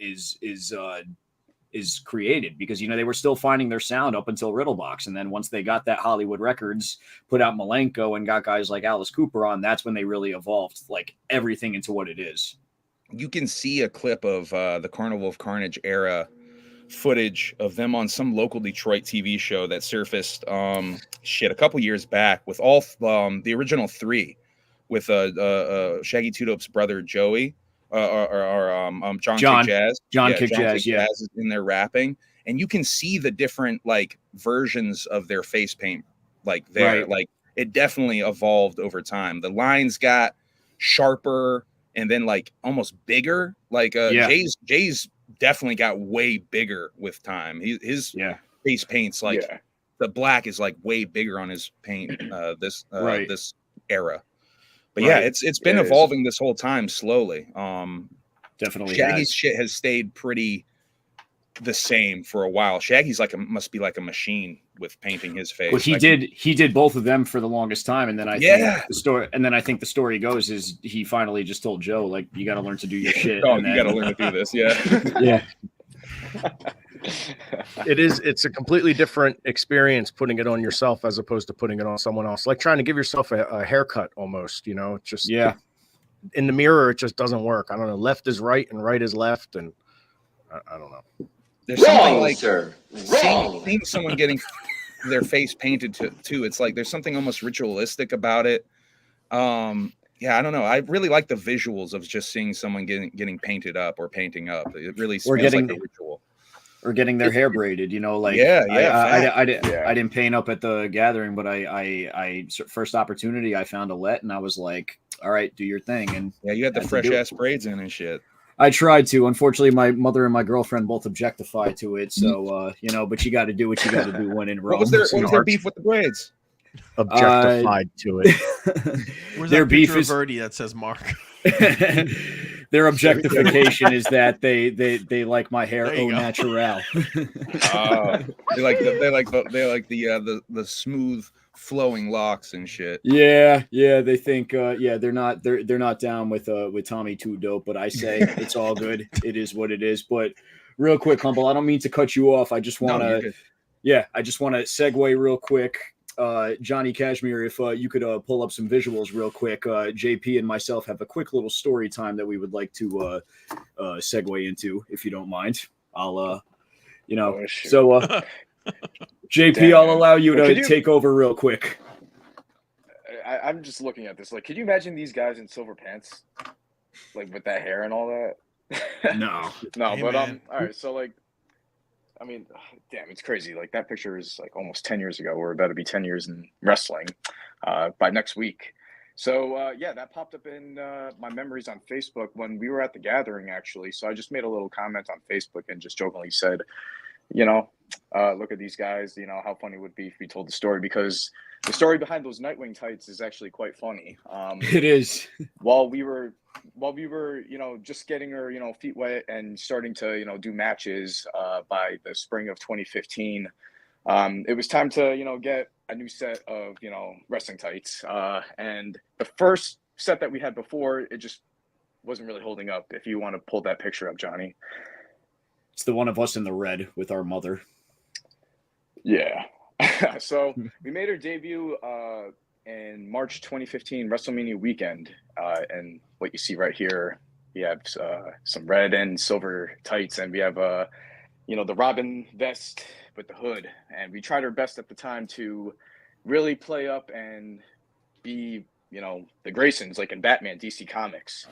Speaker 6: is created, because they were still finding their sound up until Riddlebox, and then once they got that Hollywood Records, put out Malenko and got guys like Alice Cooper on, that's when they really evolved like everything into what it is.
Speaker 8: You can see a clip of the Carnival of Carnage era footage of them on some local Detroit TV show that surfaced a couple years back with all the original three, with Shaggy Two Dope's brother Joey. John Kick Jazz is in there rapping, and you can see the different like versions of their face paint. Like like it definitely evolved over time. The lines got sharper and then like almost bigger. Like Jay's definitely got way bigger with time. His face paint's like the black is like way bigger on his paint. This era. But it's been evolving this whole time slowly.
Speaker 6: Definitely,
Speaker 8: Shaggy's shit has stayed pretty the same for a while. Shaggy's must be like a machine with painting his face.
Speaker 6: Well, he did both of them for the longest time, and then I think the story goes is he finally just told Joe, like, you got to learn to do your shit.
Speaker 8: You got to learn to do this.
Speaker 6: Yeah.
Speaker 1: It's a completely different experience putting it on yourself as opposed to putting it on someone else, like trying to give yourself a haircut almost. It's just in the mirror, it just doesn't work. I don't know, left is right and right is left, and I don't know.
Speaker 8: There's something like seeing someone getting their face painted too. It's like there's something almost ritualistic about it. I don't know. I really like the visuals of just seeing someone getting painted up or painting up. It really feels like a ritual.
Speaker 6: Or getting their hair braided, like I didn't paint up at the gathering, but I first opportunity I found a let, and I was like, all right, do your thing. And
Speaker 8: you had the fresh ass braids in and shit.
Speaker 6: I tried to. Unfortunately, my mother and my girlfriend both objectify to it, so but you got to do what you got to do when in Rome.
Speaker 8: What was their beef with the braids?
Speaker 1: Objectified to it.
Speaker 3: Where's their beef is Verdi that says Mark?
Speaker 6: Their objectification is that they like my hair au naturel.
Speaker 8: They like the smooth flowing locks and shit.
Speaker 6: Yeah. They think they're not down with Tommy Too Dope, but I say it's all good. It is what it is. But real quick, Humble, I don't mean to cut you off. I just want to segue real quick. Johnny Kashmere, if you could pull up some visuals real quick. JP and myself have a quick little story time that we would like to segue into, if you don't mind. I'll, JP,
Speaker 4: Damn,
Speaker 6: I'll
Speaker 4: man.
Speaker 6: allow you
Speaker 4: Well,
Speaker 6: to take over real quick.
Speaker 4: I'm just looking at this. Like, could you imagine these guys in silver pants, like with that hair and all that?
Speaker 6: No.
Speaker 4: No,
Speaker 3: Hey,
Speaker 4: but
Speaker 3: man.
Speaker 4: all right. So like, I mean, damn, it's crazy. Like that picture is like almost 10 years ago. We're about to be 10 years in wrestling by next week. So yeah, that popped up in my memories on Facebook when we were at the gathering, actually. So I just made a little comment on Facebook and just jokingly said, look at these guys, how funny it would be if we told the story, because the story behind those NightWing tights is actually quite funny.
Speaker 6: It is.
Speaker 4: While we were, just getting our, feet wet and starting to, do matches by the spring of 2015, it was time to, get a new set of, wrestling tights. And the first set that we had before, it just wasn't really holding up. If you want to pull that picture up, Johnny.
Speaker 6: It's the one of us in the red with our mother.
Speaker 4: Yeah. So we made our debut in March 2015 WrestleMania weekend. And what you see right here, we have some red and silver tights, and we have the Robin vest with the hood. And we tried our best at the time to really play up and be, the Graysons, like in Batman, DC Comics.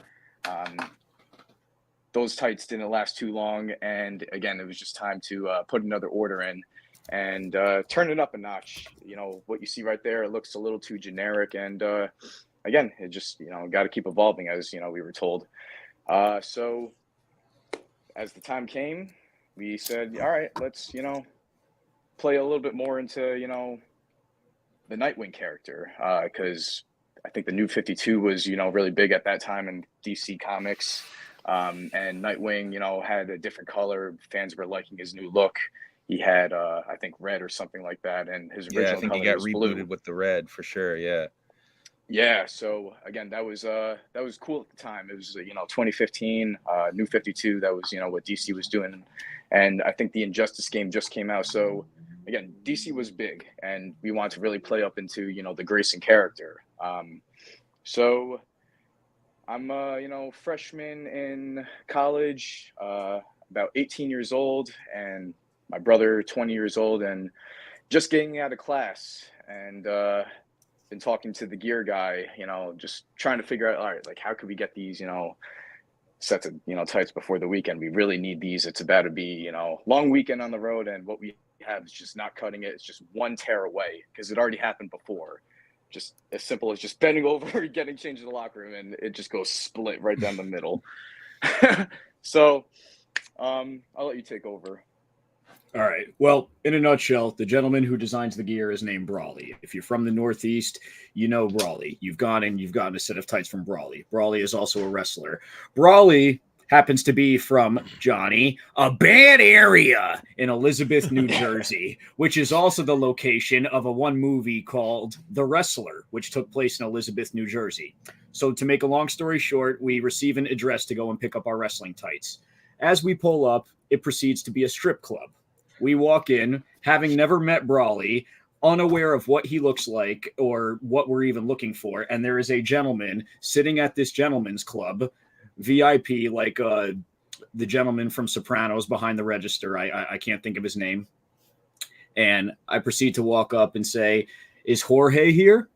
Speaker 4: Those tights didn't last too long, and again, it was just time to put another order in and turn it up a notch. What you see right there, it looks a little too generic, and again, it just got to keep evolving, as we were told. So as the time came, we said, all right, let's play a little bit more into the NightWing character, because I think the New 52 was really big at that time in DC Comics. And NightWing, had a different color. Fans were liking his new look. He had, I think, red or something like that, and his original
Speaker 8: I think
Speaker 4: color
Speaker 8: he got
Speaker 4: was
Speaker 8: rebooted
Speaker 4: blue.
Speaker 8: with the red for sure. Yeah.
Speaker 4: Yeah. So again, that was cool at the time. It was 2015, New 52. That was what DC was doing, and I think the Injustice game just came out. So again, DC was big, and we wanted to really play up into the Grayson character. So I'm freshman in college, about 18 years old, and my brother 20 years old, and just getting out of class, and been talking to the gear guy, just trying to figure out, all right, like how could we get these sets of tights before the weekend? We really need these. It's about to be long weekend on the road, and what we have is just not cutting it. It's just one tear away, because it already happened before. Just as simple as just bending over, getting changed in the locker room, and it just goes split right down the middle. So I'll let you take over.
Speaker 6: All right. Well, in a nutshell, the gentleman who designs the gear is named Brawley. If you're from the Northeast, you know Brawley. You've gone and you've gotten a set of tights from Brawley. Brawley is also a wrestler. Brawley happens to be from, Johnny, a bad area in Elizabeth, New Jersey, which is also the location of one movie called The Wrestler, which took place in Elizabeth, New Jersey. So to make a long story short, we receive an address to go and pick up our wrestling tights. As we pull up, it proceeds to be a strip club. We walk in, having never met Brawley, unaware of what he looks like or what we're even looking for, and there is a gentleman sitting at this gentleman's club, VIP, like the gentleman from Sopranos behind the register. I can't think of his name. And I proceed to walk up and say, is Jorge here?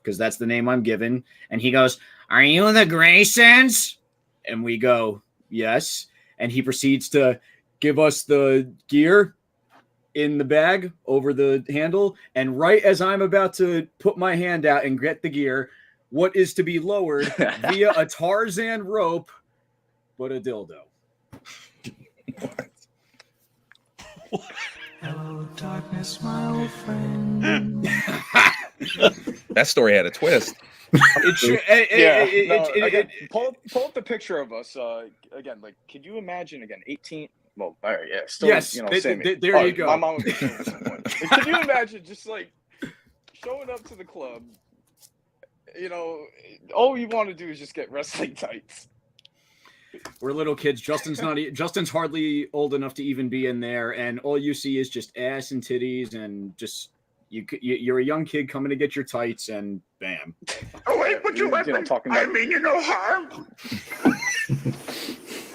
Speaker 6: Because that's the name I'm given. And he goes, are you the Graysons? And we go, yes. And he proceeds to give us the gear in the bag over the handle. And right as I'm about to put my hand out and get the gear, what is to be lowered via a Tarzan rope, but a dildo.
Speaker 7: Hello, darkness, my old friend.
Speaker 8: That story had a twist.
Speaker 4: Pull up the picture of us again. Like, could you imagine again? 18. Well, all right, yeah. Still,
Speaker 6: yes,
Speaker 4: same.
Speaker 6: There you go.
Speaker 4: My mom would be showing at some point. Can you imagine just like showing up to the club? All you want to do is just get wrestling tights.
Speaker 6: We're little kids. Justin's hardly old enough to even be in there, and all you see is just ass and titties and just you're a young kid coming to get your tights, and bam.
Speaker 4: Oh wait, but you know, talking about. I mean, you know harm.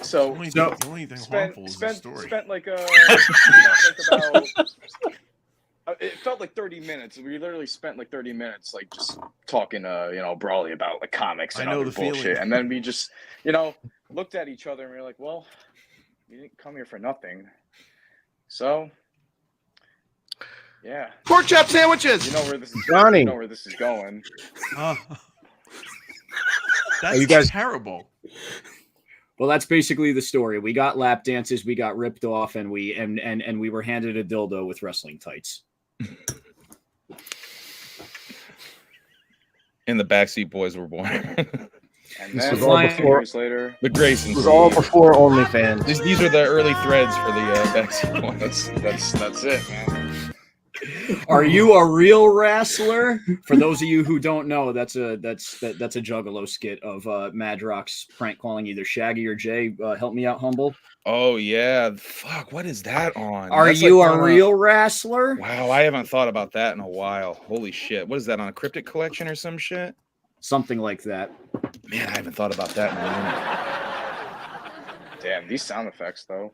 Speaker 4: So,
Speaker 3: the only thing harmful is the story.
Speaker 4: Spent like it felt like 30 minutes. We literally spent like 30 minutes, like just talking, broadly about like comics and other bullshit.
Speaker 3: Feeling.
Speaker 4: And then we just, looked at each other and we were like, well, we didn't come here for nothing. So, yeah.
Speaker 9: Pork chop sandwiches.
Speaker 4: You know where this is.
Speaker 1: Johnny.
Speaker 4: You know where this is going.
Speaker 3: That's
Speaker 1: you guys
Speaker 3: terrible.
Speaker 6: Well, that's basically the story. We got lap dances, we got ripped off, and we were handed a dildo with wrestling tights.
Speaker 8: And the BackSeat Boyz were born.
Speaker 4: And
Speaker 1: This
Speaker 4: then
Speaker 1: was all
Speaker 4: 10
Speaker 1: before-
Speaker 4: years later,
Speaker 8: The Grayson.
Speaker 1: It was all before OnlyFans.
Speaker 8: These are the early threads for the BackSeat Boyz.
Speaker 4: that's it, man.
Speaker 6: Are you a real wrestler? For those of you who don't know, that's a Juggalo skit of Madrox prank calling either Shaggy or Jay. Help me out, Humble.
Speaker 8: Oh yeah, fuck. What is that on?
Speaker 6: Are
Speaker 8: That's
Speaker 6: you
Speaker 8: like
Speaker 6: a
Speaker 8: on
Speaker 6: real wrestler?
Speaker 8: Wow, I haven't thought about that in a while. Holy shit! What is that on a Cryptic Collection or some shit?
Speaker 6: Something like that.
Speaker 8: Man, I haven't thought about that in a minute.
Speaker 4: Damn, these sound effects though.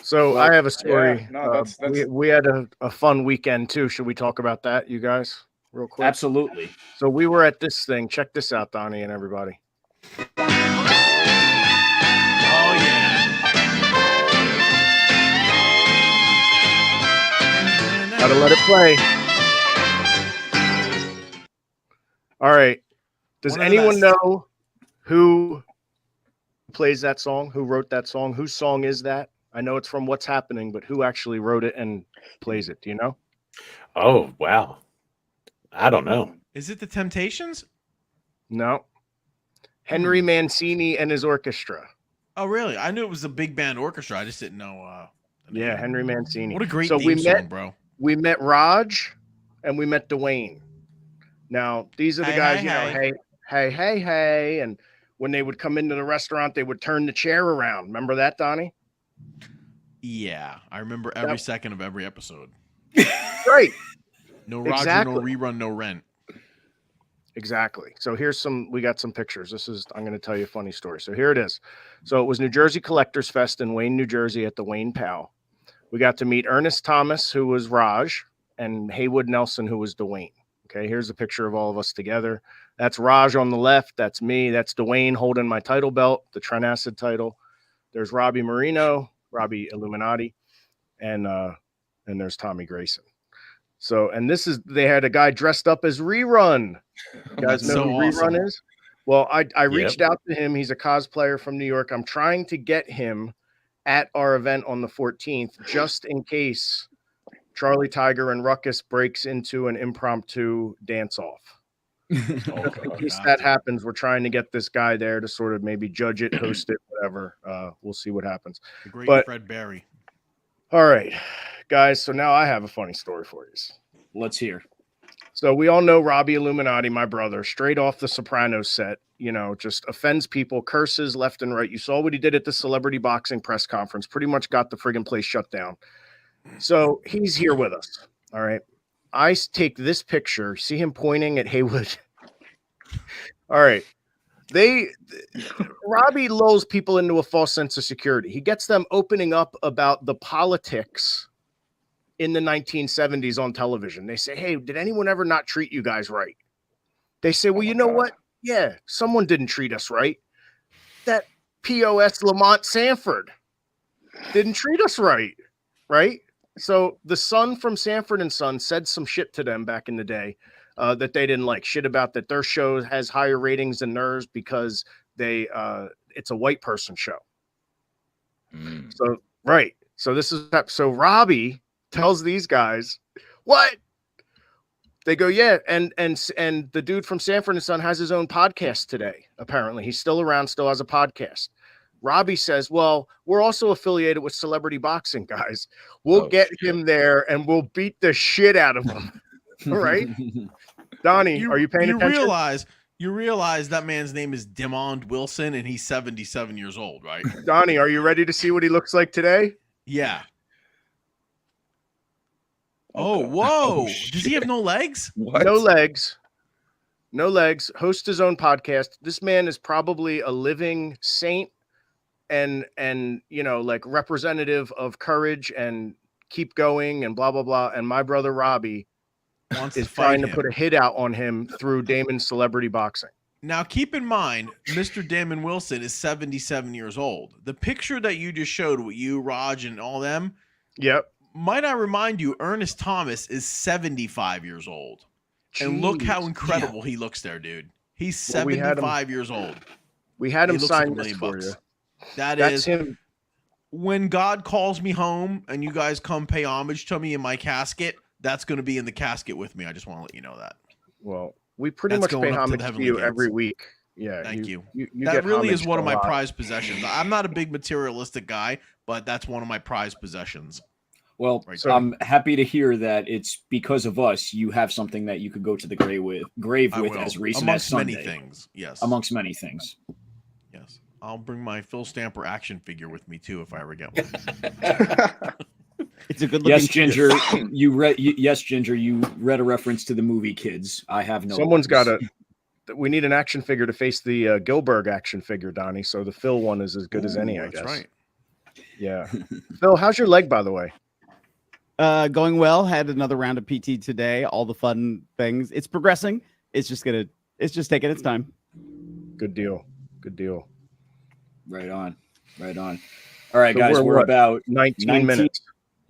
Speaker 1: So I have a story.
Speaker 4: Yeah, no, that's-
Speaker 1: We had a fun weekend too. Should we talk about that, you guys, real quick?
Speaker 6: Absolutely.
Speaker 1: So we were at this thing. Check this out, Donnie and everybody.
Speaker 3: Oh yeah.
Speaker 1: Gotta let it play. All right. Does
Speaker 3: One of the
Speaker 1: anyone
Speaker 3: best.
Speaker 1: know who plays that song? Who wrote that song? Whose song is that? I know it's from What's Happening, but who actually wrote it and plays it? Do you know?
Speaker 9: Oh, wow. I don't know.
Speaker 3: Is it the Temptations?
Speaker 1: No. Henry Mancini and his orchestra.
Speaker 3: Oh, really? I knew it was a big band orchestra. I just didn't know. The name.
Speaker 1: Yeah, Henry Mancini.
Speaker 3: What a great
Speaker 1: So
Speaker 3: theme song, bro.
Speaker 1: We met Raj and we met Dwayne. Now, these are the
Speaker 3: Hey,
Speaker 1: guys,
Speaker 3: hey,
Speaker 1: hey. And when they would come into the restaurant, they would turn the chair around. Remember that, Donnie?
Speaker 3: Yeah, I remember every second of every episode.
Speaker 1: Right.
Speaker 3: No Roger,
Speaker 1: Exactly.
Speaker 3: no rerun, no rent.
Speaker 1: Exactly. So we got some pictures. I'm going to tell you a funny story. So here it is. So it was New Jersey Collectors Fest in Wayne, New Jersey at the Wayne Powell. We got to meet Ernest Thomas, who was Raj, and Haywood Nelson, who was Dwayne. Okay, here's a picture of all of us together. That's Raj on the left. That's me. That's Dwayne holding my title belt, the Trent Acid title. There's Robbie Marino, Robbie Illuminati, and there's Tommy Grayson. So, and they had a guy dressed up as Rerun. You guys know
Speaker 3: so
Speaker 1: who
Speaker 3: awesome.
Speaker 1: Rerun is? Well, I reached out to him. He's a cosplayer from New York. I'm trying to get him at our event on the 14th, just in case Charlie Tiger and Ruckus breaks into an impromptu dance-off. In case that happens, we're trying to get this guy there to sort of maybe judge it, host it, whatever. We'll see what happens.
Speaker 3: The great
Speaker 1: But-
Speaker 3: Fred Berry.
Speaker 1: All right, guys. So now I have a funny story for you.
Speaker 6: Let's hear.
Speaker 1: So we all know Robbie Illuminati, my brother, straight off the Sopranos set, just offends people, curses left and right. You saw what he did at the celebrity boxing press conference, pretty much got the friggin' place shut down. So he's here with us. All right. I take this picture, see him pointing at Haywood. All right. Robbie lulls people into a false sense of security. He gets them opening up about the politics in the 1970s on television. They say, hey, did anyone ever not treat you guys right? They say, well, you know what? Yeah, someone didn't treat us right. That POS Lamont Sanford didn't treat us right, right? So the son from Sanford and Son said some shit to them back in the day that they didn't like. Shit about that their show has higher ratings than theirs because it's a white person show. So right. So so Robbie tells these guys, what? They go, yeah, and the dude from Sanford and Son has his own podcast today. Apparently, he's still around, still has a podcast. Robbie says, well, we're also affiliated with Celebrity Boxing, guys. We'll get him there and we'll beat the shit out of him. All right. Donnie, are you paying attention?
Speaker 3: You realize that man's name is Demond Wilson and he's 77 years old, right?
Speaker 1: Donnie, are you ready to see what he looks like today?
Speaker 3: Yeah. Oh,
Speaker 6: Okay.
Speaker 3: whoa!
Speaker 8: Oh,
Speaker 3: Does he have
Speaker 8: shit.
Speaker 3: no legs?
Speaker 8: What?
Speaker 1: No legs. No legs. Hosts his own podcast. This man is probably a living saint and you know, like representative of courage and keep going and blah blah blah. And my brother Robbie
Speaker 3: Wants
Speaker 1: is
Speaker 3: to fight
Speaker 1: trying to
Speaker 3: him.
Speaker 1: put a hit out on him through Damon's celebrity boxing.
Speaker 3: Now, keep in mind, Mr. Damon Wilson is 77 years old. The picture that you just showed with you, Raj, and all them,
Speaker 1: Yep.
Speaker 3: might I remind you, Ernest Thomas is 75 years old. And look how
Speaker 1: Jeez.
Speaker 3: incredible he looks there, dude. He's
Speaker 1: Well, we had him-
Speaker 3: 75 years old.
Speaker 1: We had
Speaker 3: He
Speaker 1: him
Speaker 3: looks like
Speaker 1: sign
Speaker 3: $1
Speaker 1: this
Speaker 3: million
Speaker 1: for you.
Speaker 3: bucks. That's
Speaker 1: That's him.
Speaker 3: when God calls me home and you guys come pay homage to me in my casket, that's going to be in the casket with me. I just want to let you know that.
Speaker 1: Well, we pretty
Speaker 3: That's
Speaker 1: much
Speaker 3: going
Speaker 1: pay
Speaker 3: up to
Speaker 1: homage
Speaker 3: the
Speaker 1: to
Speaker 3: heavenly
Speaker 1: you
Speaker 3: gates.
Speaker 1: every week. Yeah.
Speaker 3: Thank you.
Speaker 1: You
Speaker 3: That
Speaker 1: get
Speaker 3: really is
Speaker 1: homage
Speaker 3: one
Speaker 1: to
Speaker 3: of
Speaker 1: a
Speaker 3: my
Speaker 1: lot.
Speaker 3: prized possessions. I'm not a big materialistic guy, but that's one of my prized possessions.
Speaker 6: Well,
Speaker 3: Right.
Speaker 1: So-
Speaker 6: I'm happy to hear that it's because of us you have something that you could go to the grave
Speaker 3: I
Speaker 6: with
Speaker 3: will.
Speaker 6: as recent
Speaker 3: Amongst
Speaker 6: as Sunday.
Speaker 3: many things. Yes.
Speaker 6: Amongst many things.
Speaker 3: Yes. I'll bring my Phil Stamper action figure with me too if I ever get one.
Speaker 2: It's a good looking.
Speaker 6: Yes, Ginger. Yes, Ginger. You read a reference to the movie Kids. I have no.
Speaker 1: Someone's got
Speaker 6: words.
Speaker 1: a. We need an action figure to face the Gilbert action figure, Donnie. So the Phil one is as good as any, I
Speaker 3: That's
Speaker 1: guess.
Speaker 3: right.
Speaker 1: Yeah. Phil, how's your leg, by the way?
Speaker 2: Going well. Had another round of PT today. All the fun things. It's progressing. It's just taking its time.
Speaker 1: Good deal. Good deal.
Speaker 6: Right on. Right on. All right,
Speaker 1: So
Speaker 6: guys. We're
Speaker 1: what,
Speaker 6: about
Speaker 1: 19 minutes.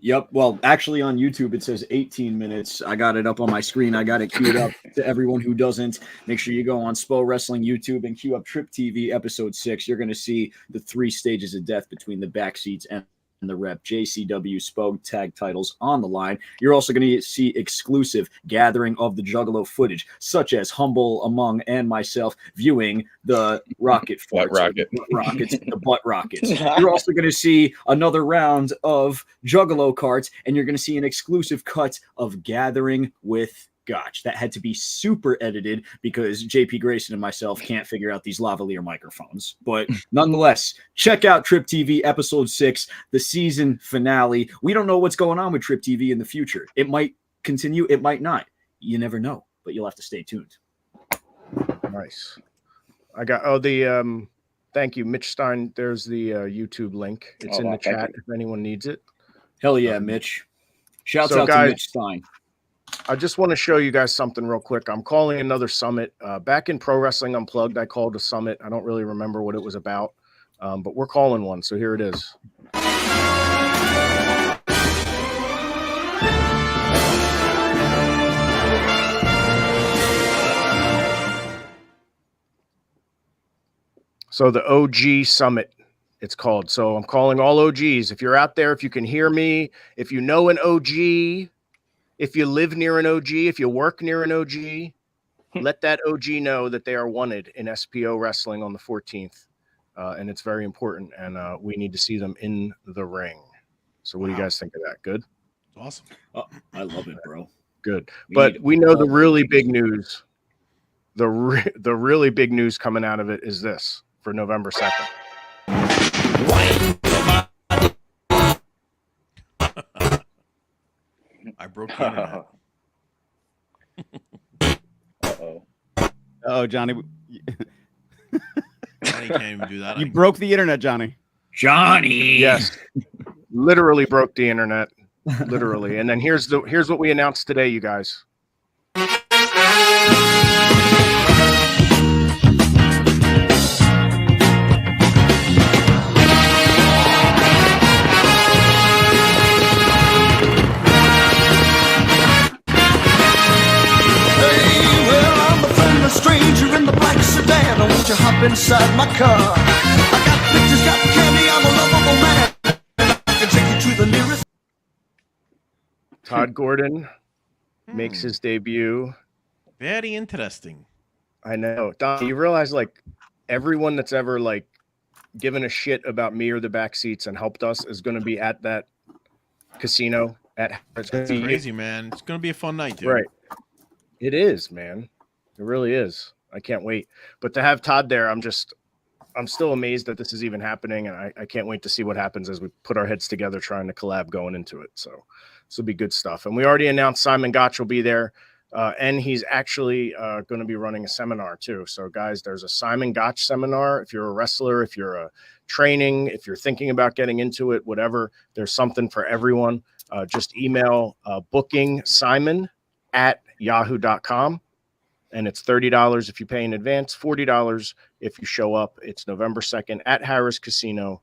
Speaker 6: Yep. Well, actually, on YouTube it says 18 minutes. I got it up on my screen. I got it queued up. To everyone who doesn't, make sure you go on SPO Wrestling YouTube and queue up Trip TV episode 6. You're going to see the 3 stages of death between the backseats and the rep JCW SPO tag titles on the line. You're also going to see exclusive Gathering of the Juggalo footage, such as Humble Among and myself viewing the rocket
Speaker 8: Butt
Speaker 6: farts,
Speaker 8: rocket.
Speaker 6: the butt rockets. You're also going to see another round of Juggalo carts, and you're going to see an exclusive cut of Gathering with Gotch. That had to be super edited because JP Grayson and myself can't figure out these lavalier microphones. But nonetheless, check out Trip TV episode 6, the season finale. We don't know what's going on with Trip TV in the future. It might continue, it might not. You never know, but you'll have to stay tuned.
Speaker 1: Nice. I got thank you, Mitch Stein. There's the YouTube link. It's in the
Speaker 4: thank
Speaker 1: chat
Speaker 4: you.
Speaker 1: if anyone needs it.
Speaker 6: Hell yeah, Mitch. Shouts
Speaker 1: So
Speaker 6: out
Speaker 1: guys-
Speaker 6: to Mitch Stein.
Speaker 1: I just want to show you guys something real quick. I'm calling another summit. Back in Pro Wrestling Unplugged, I called a summit. I don't really remember what it was about, but we're calling one. So here it is. So the OG Summit, it's called. So I'm calling all OGs. If you're out there, if you can hear me, if you know an OG, if you live near an OG, if you work near an OG, let that OG know that they are wanted in SPO Wrestling on the 14th. And it's very important. And we need to see them in the ring. So what do you guys think of that? Good?
Speaker 3: Awesome.
Speaker 6: Oh, I love it, bro.
Speaker 1: Good.
Speaker 6: We
Speaker 1: But
Speaker 6: need
Speaker 1: we know the
Speaker 6: all
Speaker 1: really
Speaker 6: OGs.
Speaker 1: big news. The really big news coming out of it is this for November 2nd.
Speaker 3: I broke the internet.
Speaker 4: Uh-oh.
Speaker 2: Oh, Johnny,
Speaker 3: Johnny can't even do that.
Speaker 2: you broke the internet, Johnny.
Speaker 6: Johnny.
Speaker 1: Yes. Literally broke the internet. Literally. And then here's what we announced today, you guys.
Speaker 7: Hey, well, I'm a friendly stranger in the black sedan. Won't you hop inside my car? I got pictures, got candy, I'm a lovable man. I can take you to the nearest.
Speaker 1: Todd Gordon makes his debut.
Speaker 3: Very interesting.
Speaker 1: I know. Don, you realize like everyone that's ever like given a shit about me or the backseats and helped us is going to be at that casino at it's gonna
Speaker 3: It's
Speaker 1: be-
Speaker 3: crazy, man. It's gonna be a fun night, dude.
Speaker 1: Right. It is, man. It really is. I can't wait. But to have Todd there, I'm just I'm still amazed that this is even happening, and I can't wait to see what happens as we put our heads together trying to collab going into it. So this will be good stuff. And we already announced Simon Gotch will be there, and he's actually going to be running a seminar too. So guys, there's a Simon Gotch seminar. If you're a wrestler, if you're training, if you're thinking about getting into it, whatever, there's something for everyone. Just email booking simon@yahoo.com. And it's $30 if you pay in advance, $40 if you show up. It's November 2nd at Harrah's Casino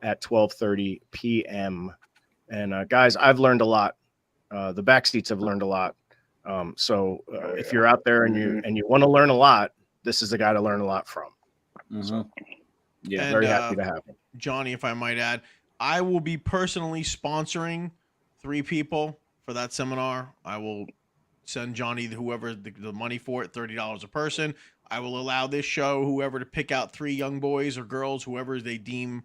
Speaker 1: at 12:30 p.m. And guys, I've learned a lot. The backseats have learned a lot. So if you're out there and you want to learn a lot, this is the guy to learn a lot from. So,
Speaker 6: Yeah,
Speaker 3: And,
Speaker 1: very happy to have him.
Speaker 3: Johnny, if I might add, I will be personally sponsoring 3 people for that seminar. I will send Johnny whoever the money for it, $30 a person. I will allow this show whoever to pick out 3 young boys or girls, whoever they deem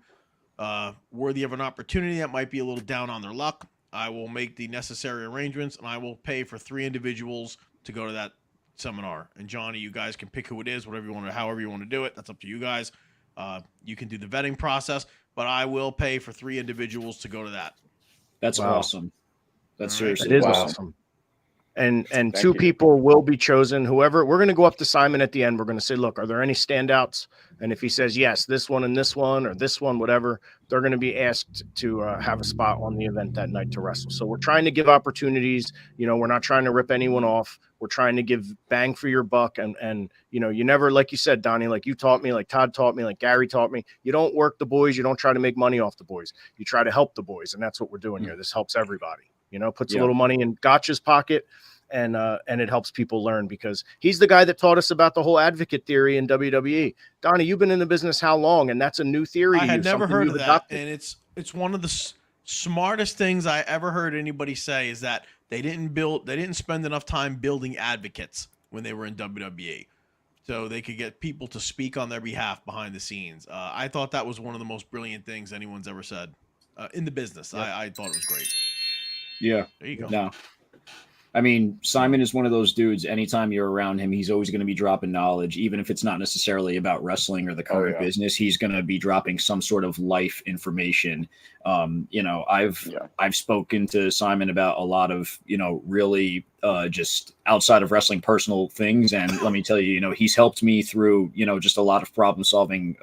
Speaker 3: worthy of an opportunity that might be a little down on their luck. I will make the necessary arrangements, and I will pay for 3 individuals to go to that seminar. And Johnny, you guys can pick who it is, whatever you want to, however you want to do it. That's up to you guys. You can do the vetting process, but I will pay for 3 individuals to go to that.
Speaker 6: that's
Speaker 1: Wow.
Speaker 6: awesome. That's
Speaker 3: All right.
Speaker 6: seriously
Speaker 1: It is
Speaker 6: awesome.
Speaker 1: awesome. And
Speaker 4: Thank
Speaker 1: 2
Speaker 4: you.
Speaker 1: people will be chosen. Whoever, we're going to go up to Simon at the end. We're going to say, look, are there any standouts? And if he says yes, this one and this one, or this one, whatever, they're going to be asked to have a spot on the event that night to wrestle. So we're trying to give opportunities. You know, we're not trying to rip anyone off. We're trying to give bang for your buck. And you know, you never, like you said, Donnie, like you taught me, like Todd taught me, like Gary taught me, you don't work the boys. You don't try to make money off the boys. You try to help the boys. And that's what we're doing here. This helps everybody, you know, puts a
Speaker 6: Yeah.
Speaker 1: little money in Gotch's pocket. And it helps people learn, because he's the guy that taught us about the whole advocate theory in WWE. Donnie, you've been in the business how long? And that's a new theory.
Speaker 3: I
Speaker 1: to
Speaker 3: had
Speaker 1: you,
Speaker 3: never
Speaker 1: something
Speaker 3: heard
Speaker 1: you've
Speaker 3: of that,
Speaker 1: adopted.
Speaker 3: and it's one of the smartest things I ever heard anybody say is that they didn't spend enough time building advocates when they were in WWE, so they could get people to speak on their behalf behind the scenes. I thought that was one of the most brilliant things anyone's ever said in the business.
Speaker 1: Yep.
Speaker 3: I thought it was great.
Speaker 6: Yeah.
Speaker 3: There you go.
Speaker 6: No. I mean, Simon is one of those dudes. Anytime you're around him, he's always going to be dropping knowledge, even if it's not necessarily about wrestling or the current business. He's going to be dropping some sort of life information. You know, I've spoken to Simon about a lot of, you know, really just outside of wrestling personal things. And let me tell you, you know, he's helped me through, you know, just a lot of problem solving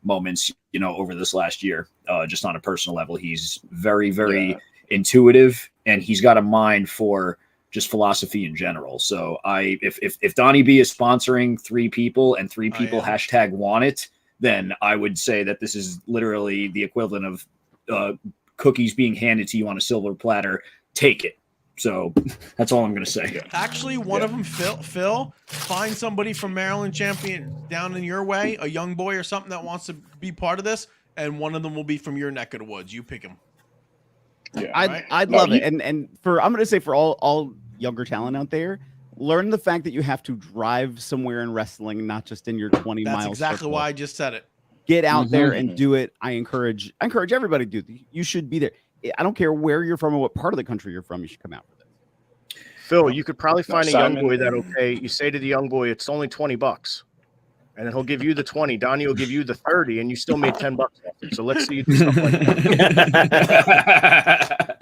Speaker 6: moments, you know, over this last year, just on a personal level. He's very, very intuitive, and he's got a mind for just philosophy in general. So if Donnie B is sponsoring 3 people and 3 people hashtag want it, then I would say that this is literally the equivalent of cookies being handed to you on a silver platter. Take it. So that's all I'm going to say.
Speaker 3: Actually, one of them, Phil, find somebody from Maryland Champion down in your way, a young boy or something that wants to be part of this, and one of them will be from your neck of the woods. You pick him.
Speaker 4: Yeah.
Speaker 2: I'd love it. And for, I'm going to say for all younger talent out there, learn the fact that you have to drive somewhere in wrestling, not just in your 20
Speaker 3: That's
Speaker 2: miles.
Speaker 3: exactly why I just said it.
Speaker 2: Get out there and do it. I encourage everybody to do it. You should be there. I don't care where you're from or what part of the country you're from. You should come out for this.
Speaker 1: Phil, you could probably find a young
Speaker 4: Simon-
Speaker 1: boy that'll pay. You say to the young boy, it's only $20. And then he'll give you the 20. Donnie will give you the 30, and you still made $10 off it. So let's see you do stuff like that.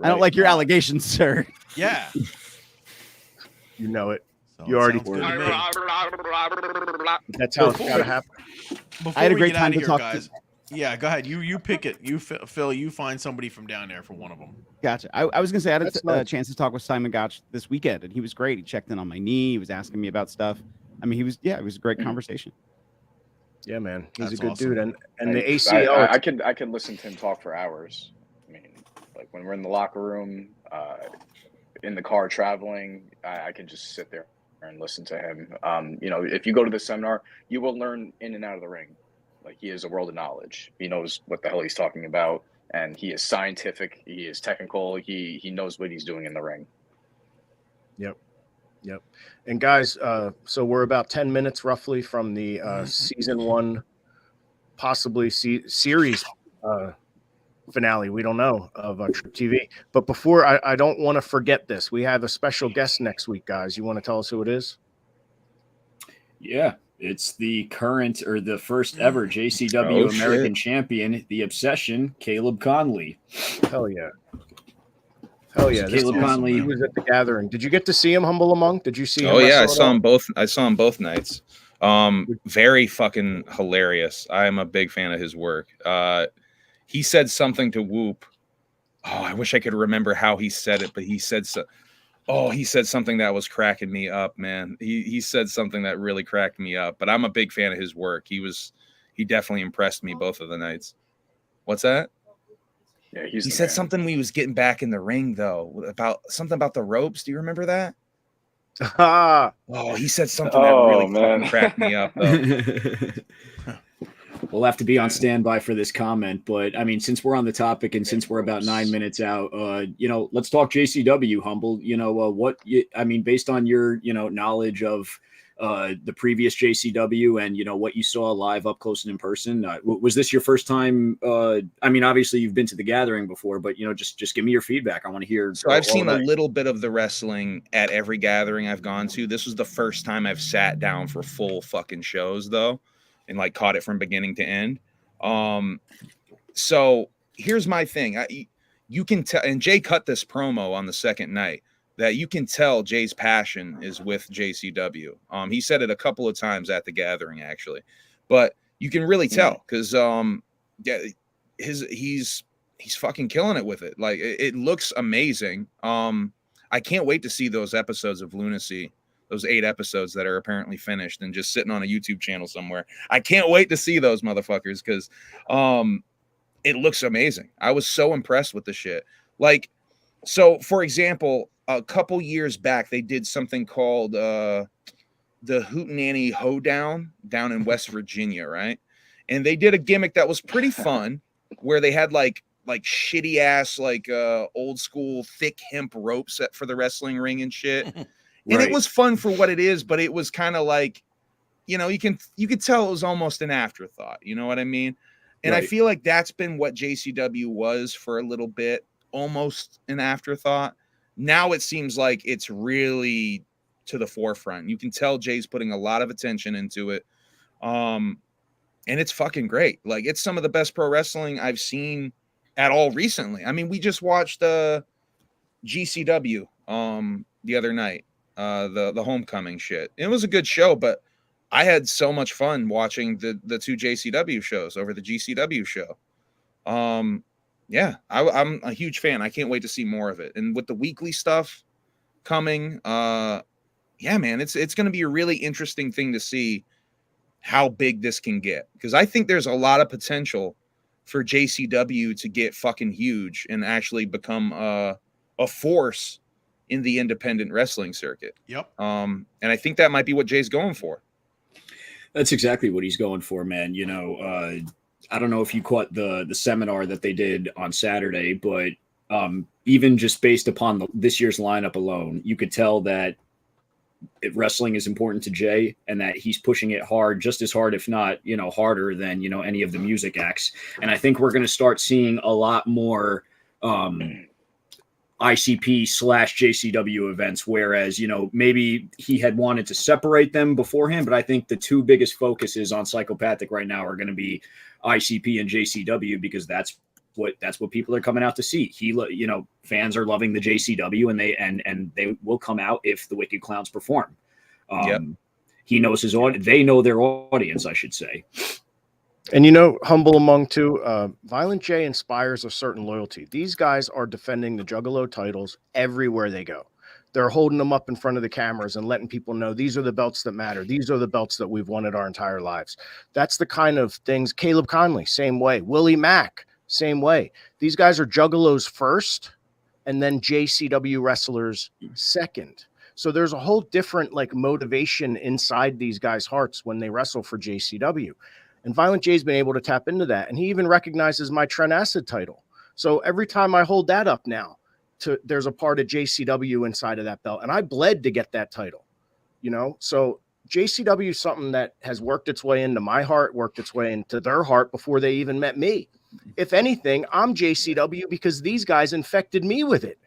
Speaker 2: I don't like your allegations, sir.
Speaker 3: Yeah.
Speaker 1: You know it.
Speaker 3: So
Speaker 1: You already
Speaker 3: sounds good to me.
Speaker 1: That's how it's got to happen.
Speaker 3: Before
Speaker 2: I had a
Speaker 3: we
Speaker 2: great
Speaker 3: get
Speaker 2: time
Speaker 3: out
Speaker 2: to
Speaker 3: of here,
Speaker 2: talk
Speaker 3: guys. Yeah, go ahead. You pick it. Phil, you find somebody from down there for one of them.
Speaker 2: Gotcha. I was going to say I had
Speaker 1: That's
Speaker 2: a
Speaker 1: nice.
Speaker 2: chance to talk with Simon Gotch this weekend, and he was great. He checked in on my knee. He was asking me about stuff. I mean, it was a great conversation.
Speaker 1: Yeah, man. He's
Speaker 3: That's
Speaker 1: a good
Speaker 3: awesome.
Speaker 1: dude. And the ACO.
Speaker 4: I could listen to him talk for hours. I mean, like when we're in the locker room, in the car traveling, I could just sit there and listen to him. You know, if you go to the seminar, you will learn in and out of the ring. Like, he is a world of knowledge. He knows what the hell he's talking about, and he is scientific. He is technical. He knows what he's doing in the ring.
Speaker 1: Yep. And guys, so we're about 10 minutes roughly from the season 1, possibly series finale. We don't know of Trip TV. But before, I don't want to forget this. We have a special guest next week, guys. You want to tell us who it is?
Speaker 6: Yeah. It's the current or the first ever JCW American champion, the Obsession, Caleb Conley.
Speaker 1: Hell yeah. Hell yeah.
Speaker 6: Caleb Conley.
Speaker 1: He was at the Gathering. Did you get to see him, Humble Among? Did you see him?
Speaker 8: Oh yeah, I
Speaker 1: wrestle at
Speaker 8: saw
Speaker 1: all?
Speaker 8: him both. I saw him both nights. Very fucking hilarious. I am a big fan of his work. He said something to Whoop. Oh, I wish I could remember how he said it, but he said so. Oh, he said something that was cracking me up, man. He said something that really cracked me up. But I'm a big fan of his work. He definitely impressed me both of the nights. What's that?
Speaker 4: Yeah,
Speaker 8: He said something when he was getting back in the ring, though, about something about the ropes. Do you remember that? Oh, he said something that really fucking cracked me up, though.
Speaker 6: We'll have to be on standby for this comment, but I mean, since we're on the topic and since we're about 9 minutes out, let's talk JCW, Humble. Based on your, knowledge of the previous JCW and, what you saw live up close and in person, was this your first time? Obviously you've been to the Gathering before, but, just give me your feedback. I want to hear.
Speaker 8: So I've seen a little bit of the wrestling at every gathering I've gone to. This was the first time I've sat down for full fucking shows, though, and like caught it from beginning to end. So here's my thing. You can tell, and Jay cut this promo on the second night, that you can tell Jay's passion is with JCW. He said it a couple of times at the Gathering, actually, but you can really tell because he's fucking killing it with it. Like it looks amazing. I can't wait to see those episodes of Lunacy, those 8 episodes that are apparently finished and just sitting on a YouTube channel somewhere. I can't wait to see those motherfuckers because it looks amazing. I was so impressed with the shit. Like, so for example, a couple years back, they did something called the Hootenanny Hoedown down in West Virginia, right? And they did a gimmick that was pretty fun where they had like shitty ass, old school thick hemp rope set for the wrestling ring and shit. And it was fun for what it is, but it was kind of like, you could tell it was almost an afterthought. You know what I mean? And I feel like that's been what JCW was for a little bit, almost an afterthought. Now it seems like it's really to the forefront. You can tell Jay's putting a lot of attention into it. And it's fucking great. Like, it's some of the best pro wrestling I've seen at all recently. I mean, we just watched GCW the other night. The homecoming shit. It was a good show, but I had so much fun watching the 2 JCW shows over the GCW show. I'm a huge fan. I can't wait to see more of it. And with the weekly stuff coming, man, it's going to be a really interesting thing to see how big this can get, because I think there's a lot of potential for JCW to get fucking huge and actually become a force in the independent wrestling circuit.
Speaker 3: Yep.
Speaker 8: And I think that might be what Jay's going for.
Speaker 6: That's exactly what he's going for, man. I don't know if you caught the seminar that they did on Saturday, but even just based upon this year's lineup alone, you could tell that wrestling is important to Jay and that he's pushing it hard, just as hard, if not, harder than, any of the music acts. And I think we're going to start seeing a lot more ICP/JCW events, whereas, maybe he had wanted to separate them beforehand, but I think the 2 biggest focuses on Psychopathic right now are going to be ICP and JCW, because that's what people are coming out to see. Fans are loving the JCW, and they will come out if the Wicked Clowns perform. He knows his audience. They know their audience, I should say.
Speaker 1: And Humble Among too, Violent J inspires a certain loyalty. These guys are defending the Juggalo titles everywhere they go. They're holding them up in front of the cameras and letting people know these are the belts that matter. These are the belts that we've wanted our entire lives. That's the kind of things. Caleb Conley, same way. Willie Mack, same way. These guys are Juggalos first, and then JCW wrestlers second. So there's a whole different motivation inside these guys' hearts when they wrestle for JCW. And Violent J's been able to tap into that. And he even recognizes my Trent Acid title. So every time I hold that up now, there's a part of JCW inside of that belt. And I bled to get that title, So JCW is something that has worked its way into my heart, worked its way into their heart before they even met me. If anything, I'm JCW because these guys infected me with it,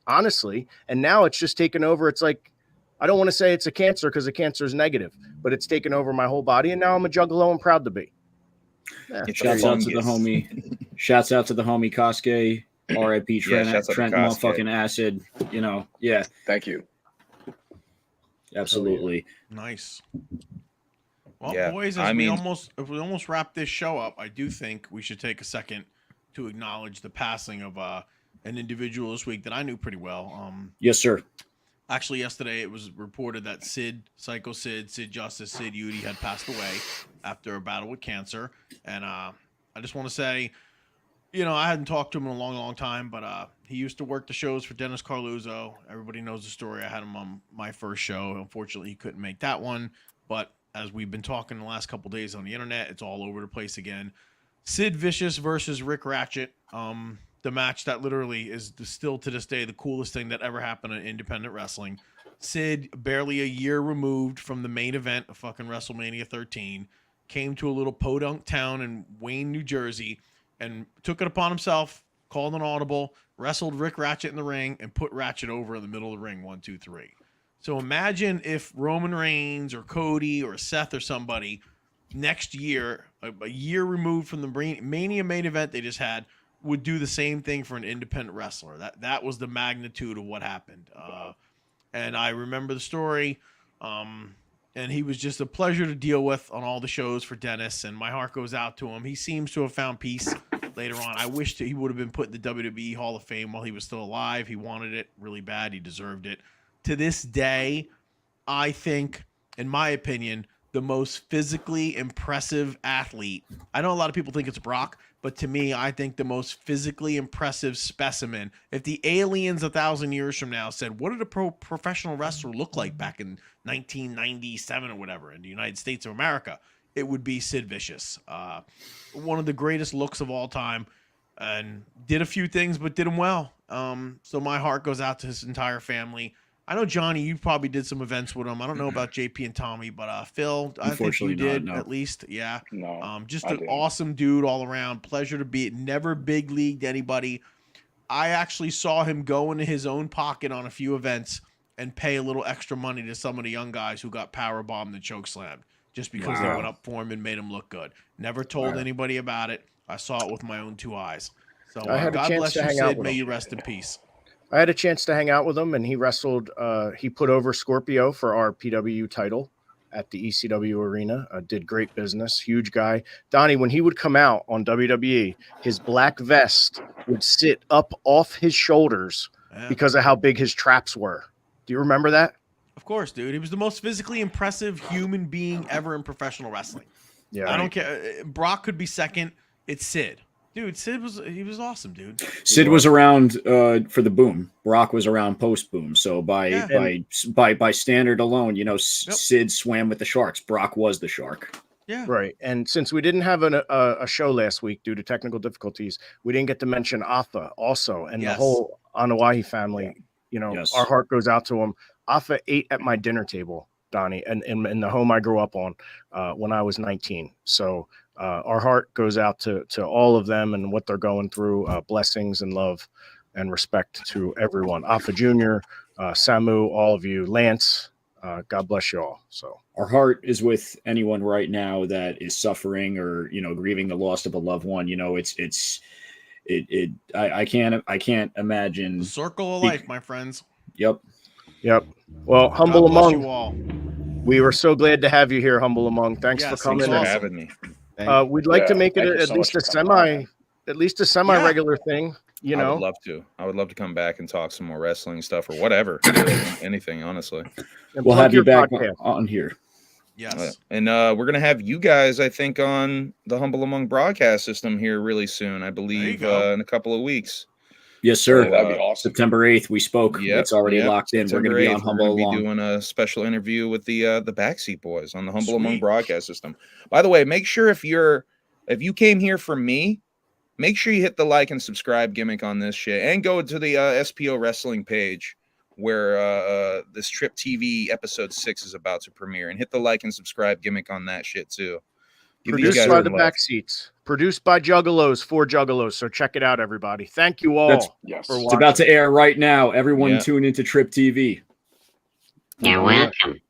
Speaker 1: honestly. And now it's just taken over. It's like I don't want to say it's a cancer because a cancer is negative, but it's taken over my whole body, and now I'm a juggalo and proud to be. Yeah.
Speaker 8: It's
Speaker 6: Shouts
Speaker 8: a
Speaker 6: out to the
Speaker 8: fungus.
Speaker 6: homie. Shouts out to the homie Kosuke. R.I.P. Trent,
Speaker 8: shouts out to
Speaker 6: Trent
Speaker 8: Kosuke.
Speaker 6: motherfucking Acid. You know, yeah,
Speaker 4: Thank you.
Speaker 6: absolutely.
Speaker 3: Nice. Well,
Speaker 8: Yeah,
Speaker 3: boys,
Speaker 8: I
Speaker 3: as
Speaker 8: mean-
Speaker 3: if we almost wrap this show up, I do think we should take a second to acknowledge the passing of an individual this week that I knew pretty well.
Speaker 6: Yes, sir.
Speaker 3: Actually, yesterday it was reported that Psycho Sid Justice, Sid Udy had passed away after a battle with cancer. And I just want to say, you know, I hadn't talked to him in a long, long time, but he used to work the shows for Dennis Carluzzo. Everybody knows the story. I had him on my first show. Unfortunately, he couldn't make that one. But as we've been talking the last couple days on the internet, it's all over the place again. Sid Vicious versus Rick Ratchet. The match that literally is still to this day the coolest thing that ever happened in independent wrestling. Sid, barely a year removed from the main event of fucking WrestleMania 13, came to a little podunk town in Wayne, New Jersey, and took it upon himself, called an audible, wrestled Rick Ratchet in the ring, and put Ratchet over in the middle of the ring, 1, 2, 3. So imagine if Roman Reigns or Cody or Seth or somebody next year, a year removed from the Mania main event they just had, would do the same thing for an independent wrestler. That was the magnitude of what happened. And I remember the story. And he was just a pleasure to deal with on all the shows for Dennis. And my heart goes out to him. He seems to have found peace later on. I wish he would have been put in the WWE Hall of Fame while he was still alive. He wanted it really bad. He deserved it. To this day, I think, in my opinion, the most physically impressive athlete. I know a lot of people think it's Brock, but to me, I think the most physically impressive specimen. If the aliens 1,000 years from now said, what did a professional wrestler look like back in 1997 or whatever in the United States of America, it would be Sid Vicious. One of the greatest looks of all time, and did a few things, but did them well. So my heart goes out to his entire family. I know, Johnny, you probably did some events with him. I don't know about JP and Tommy, but Phil, I think you did at least. Yeah.
Speaker 4: No.
Speaker 3: Just
Speaker 4: I
Speaker 3: an
Speaker 4: didn't.
Speaker 3: awesome dude all around. Pleasure to be. Never big leagued anybody. I actually saw him go into his own pocket on a few events and pay a little extra money to some of the young guys who got power bombed and choke slammed just because they went up for him and made him look good. Never told anybody about it. I saw it with my own 2 eyes. So
Speaker 1: I had a
Speaker 3: God
Speaker 1: chance
Speaker 3: bless
Speaker 1: to
Speaker 3: you,
Speaker 1: hang out
Speaker 3: Sid.
Speaker 1: with
Speaker 3: May
Speaker 1: him.
Speaker 3: you rest in peace.
Speaker 1: I had a chance to hang out with him, and he wrestled. He put over Scorpio for our PW title at the ECW arena. Did great business. Huge guy. Donnie, when he would come out on WWE, his black vest would sit up off his shoulders because of how big his traps were. Do you remember that?
Speaker 3: Of course, dude. He was the most physically impressive human being ever in professional wrestling.
Speaker 1: Yeah.
Speaker 3: I don't care. Brock could be second. It's Sid. Dude, Sid was awesome, dude.
Speaker 6: Sid was around for the boom. Brock was around post boom. So by standard alone, you know, Sid swam with the sharks. Brock was the shark.
Speaker 3: Yeah.
Speaker 1: Right. And since we didn't have a show last week due to technical difficulties, we didn't get to mention Afa also and the whole Anawahi family. You know, our heart goes out to him. Afa ate at my dinner table, Donnie, and in the home I grew up on when I was 19. So our heart goes out to all of them and what they're going through. Blessings and love and respect to everyone. Afa Jr., Samu, all of you, Lance, God bless you all. So
Speaker 6: our heart is with anyone right now that is suffering or, you know, grieving the loss of a loved one. You know, I can't imagine.
Speaker 3: The circle of life, my friends.
Speaker 6: Yep.
Speaker 1: Well, Humble
Speaker 3: God bless
Speaker 1: Among,
Speaker 3: you all.
Speaker 1: we were so glad to have you here, Humble Among. Thanks for coming.
Speaker 8: Thanks for having me.
Speaker 1: We'd like to make it
Speaker 4: thank you
Speaker 1: at
Speaker 4: so
Speaker 1: least
Speaker 4: much
Speaker 1: a
Speaker 4: for coming
Speaker 1: semi regular thing. You know,
Speaker 8: I would love to come back and talk some more wrestling stuff or whatever. Anything, honestly.
Speaker 1: And
Speaker 6: we'll
Speaker 1: plug
Speaker 6: have you
Speaker 1: your
Speaker 6: back
Speaker 1: podcast.
Speaker 6: on here.
Speaker 3: Yes.
Speaker 8: And we're gonna have you guys, I think, on the Humble Among broadcast system here really soon. I believe in a couple of weeks.
Speaker 6: Yes, sir.
Speaker 4: That'd be awesome.
Speaker 6: September 8th, we spoke. It's already locked in.
Speaker 8: September
Speaker 6: We're going to be
Speaker 8: 8th,
Speaker 6: on Humble
Speaker 8: we're gonna
Speaker 6: Along.
Speaker 8: be doing a special interview with the BackSeat Boyz on the Humble Among broadcast system. By the way, make sure if you came here for me, make sure you hit the like and subscribe gimmick on this shit, and go to the SPO Wrestling page where this Trip TV episode 6 is about to premiere, and hit the like and subscribe gimmick on that shit too. Give these
Speaker 1: Produced
Speaker 8: guys
Speaker 1: by
Speaker 8: some
Speaker 1: the
Speaker 8: love.
Speaker 1: Backseats. Produced by Juggalos for Juggalos. So check it out, everybody. Thank you all for watching.
Speaker 6: It's about to air right now. Everyone
Speaker 8: Yeah.
Speaker 6: tune into Trip TV.
Speaker 10: You're welcome.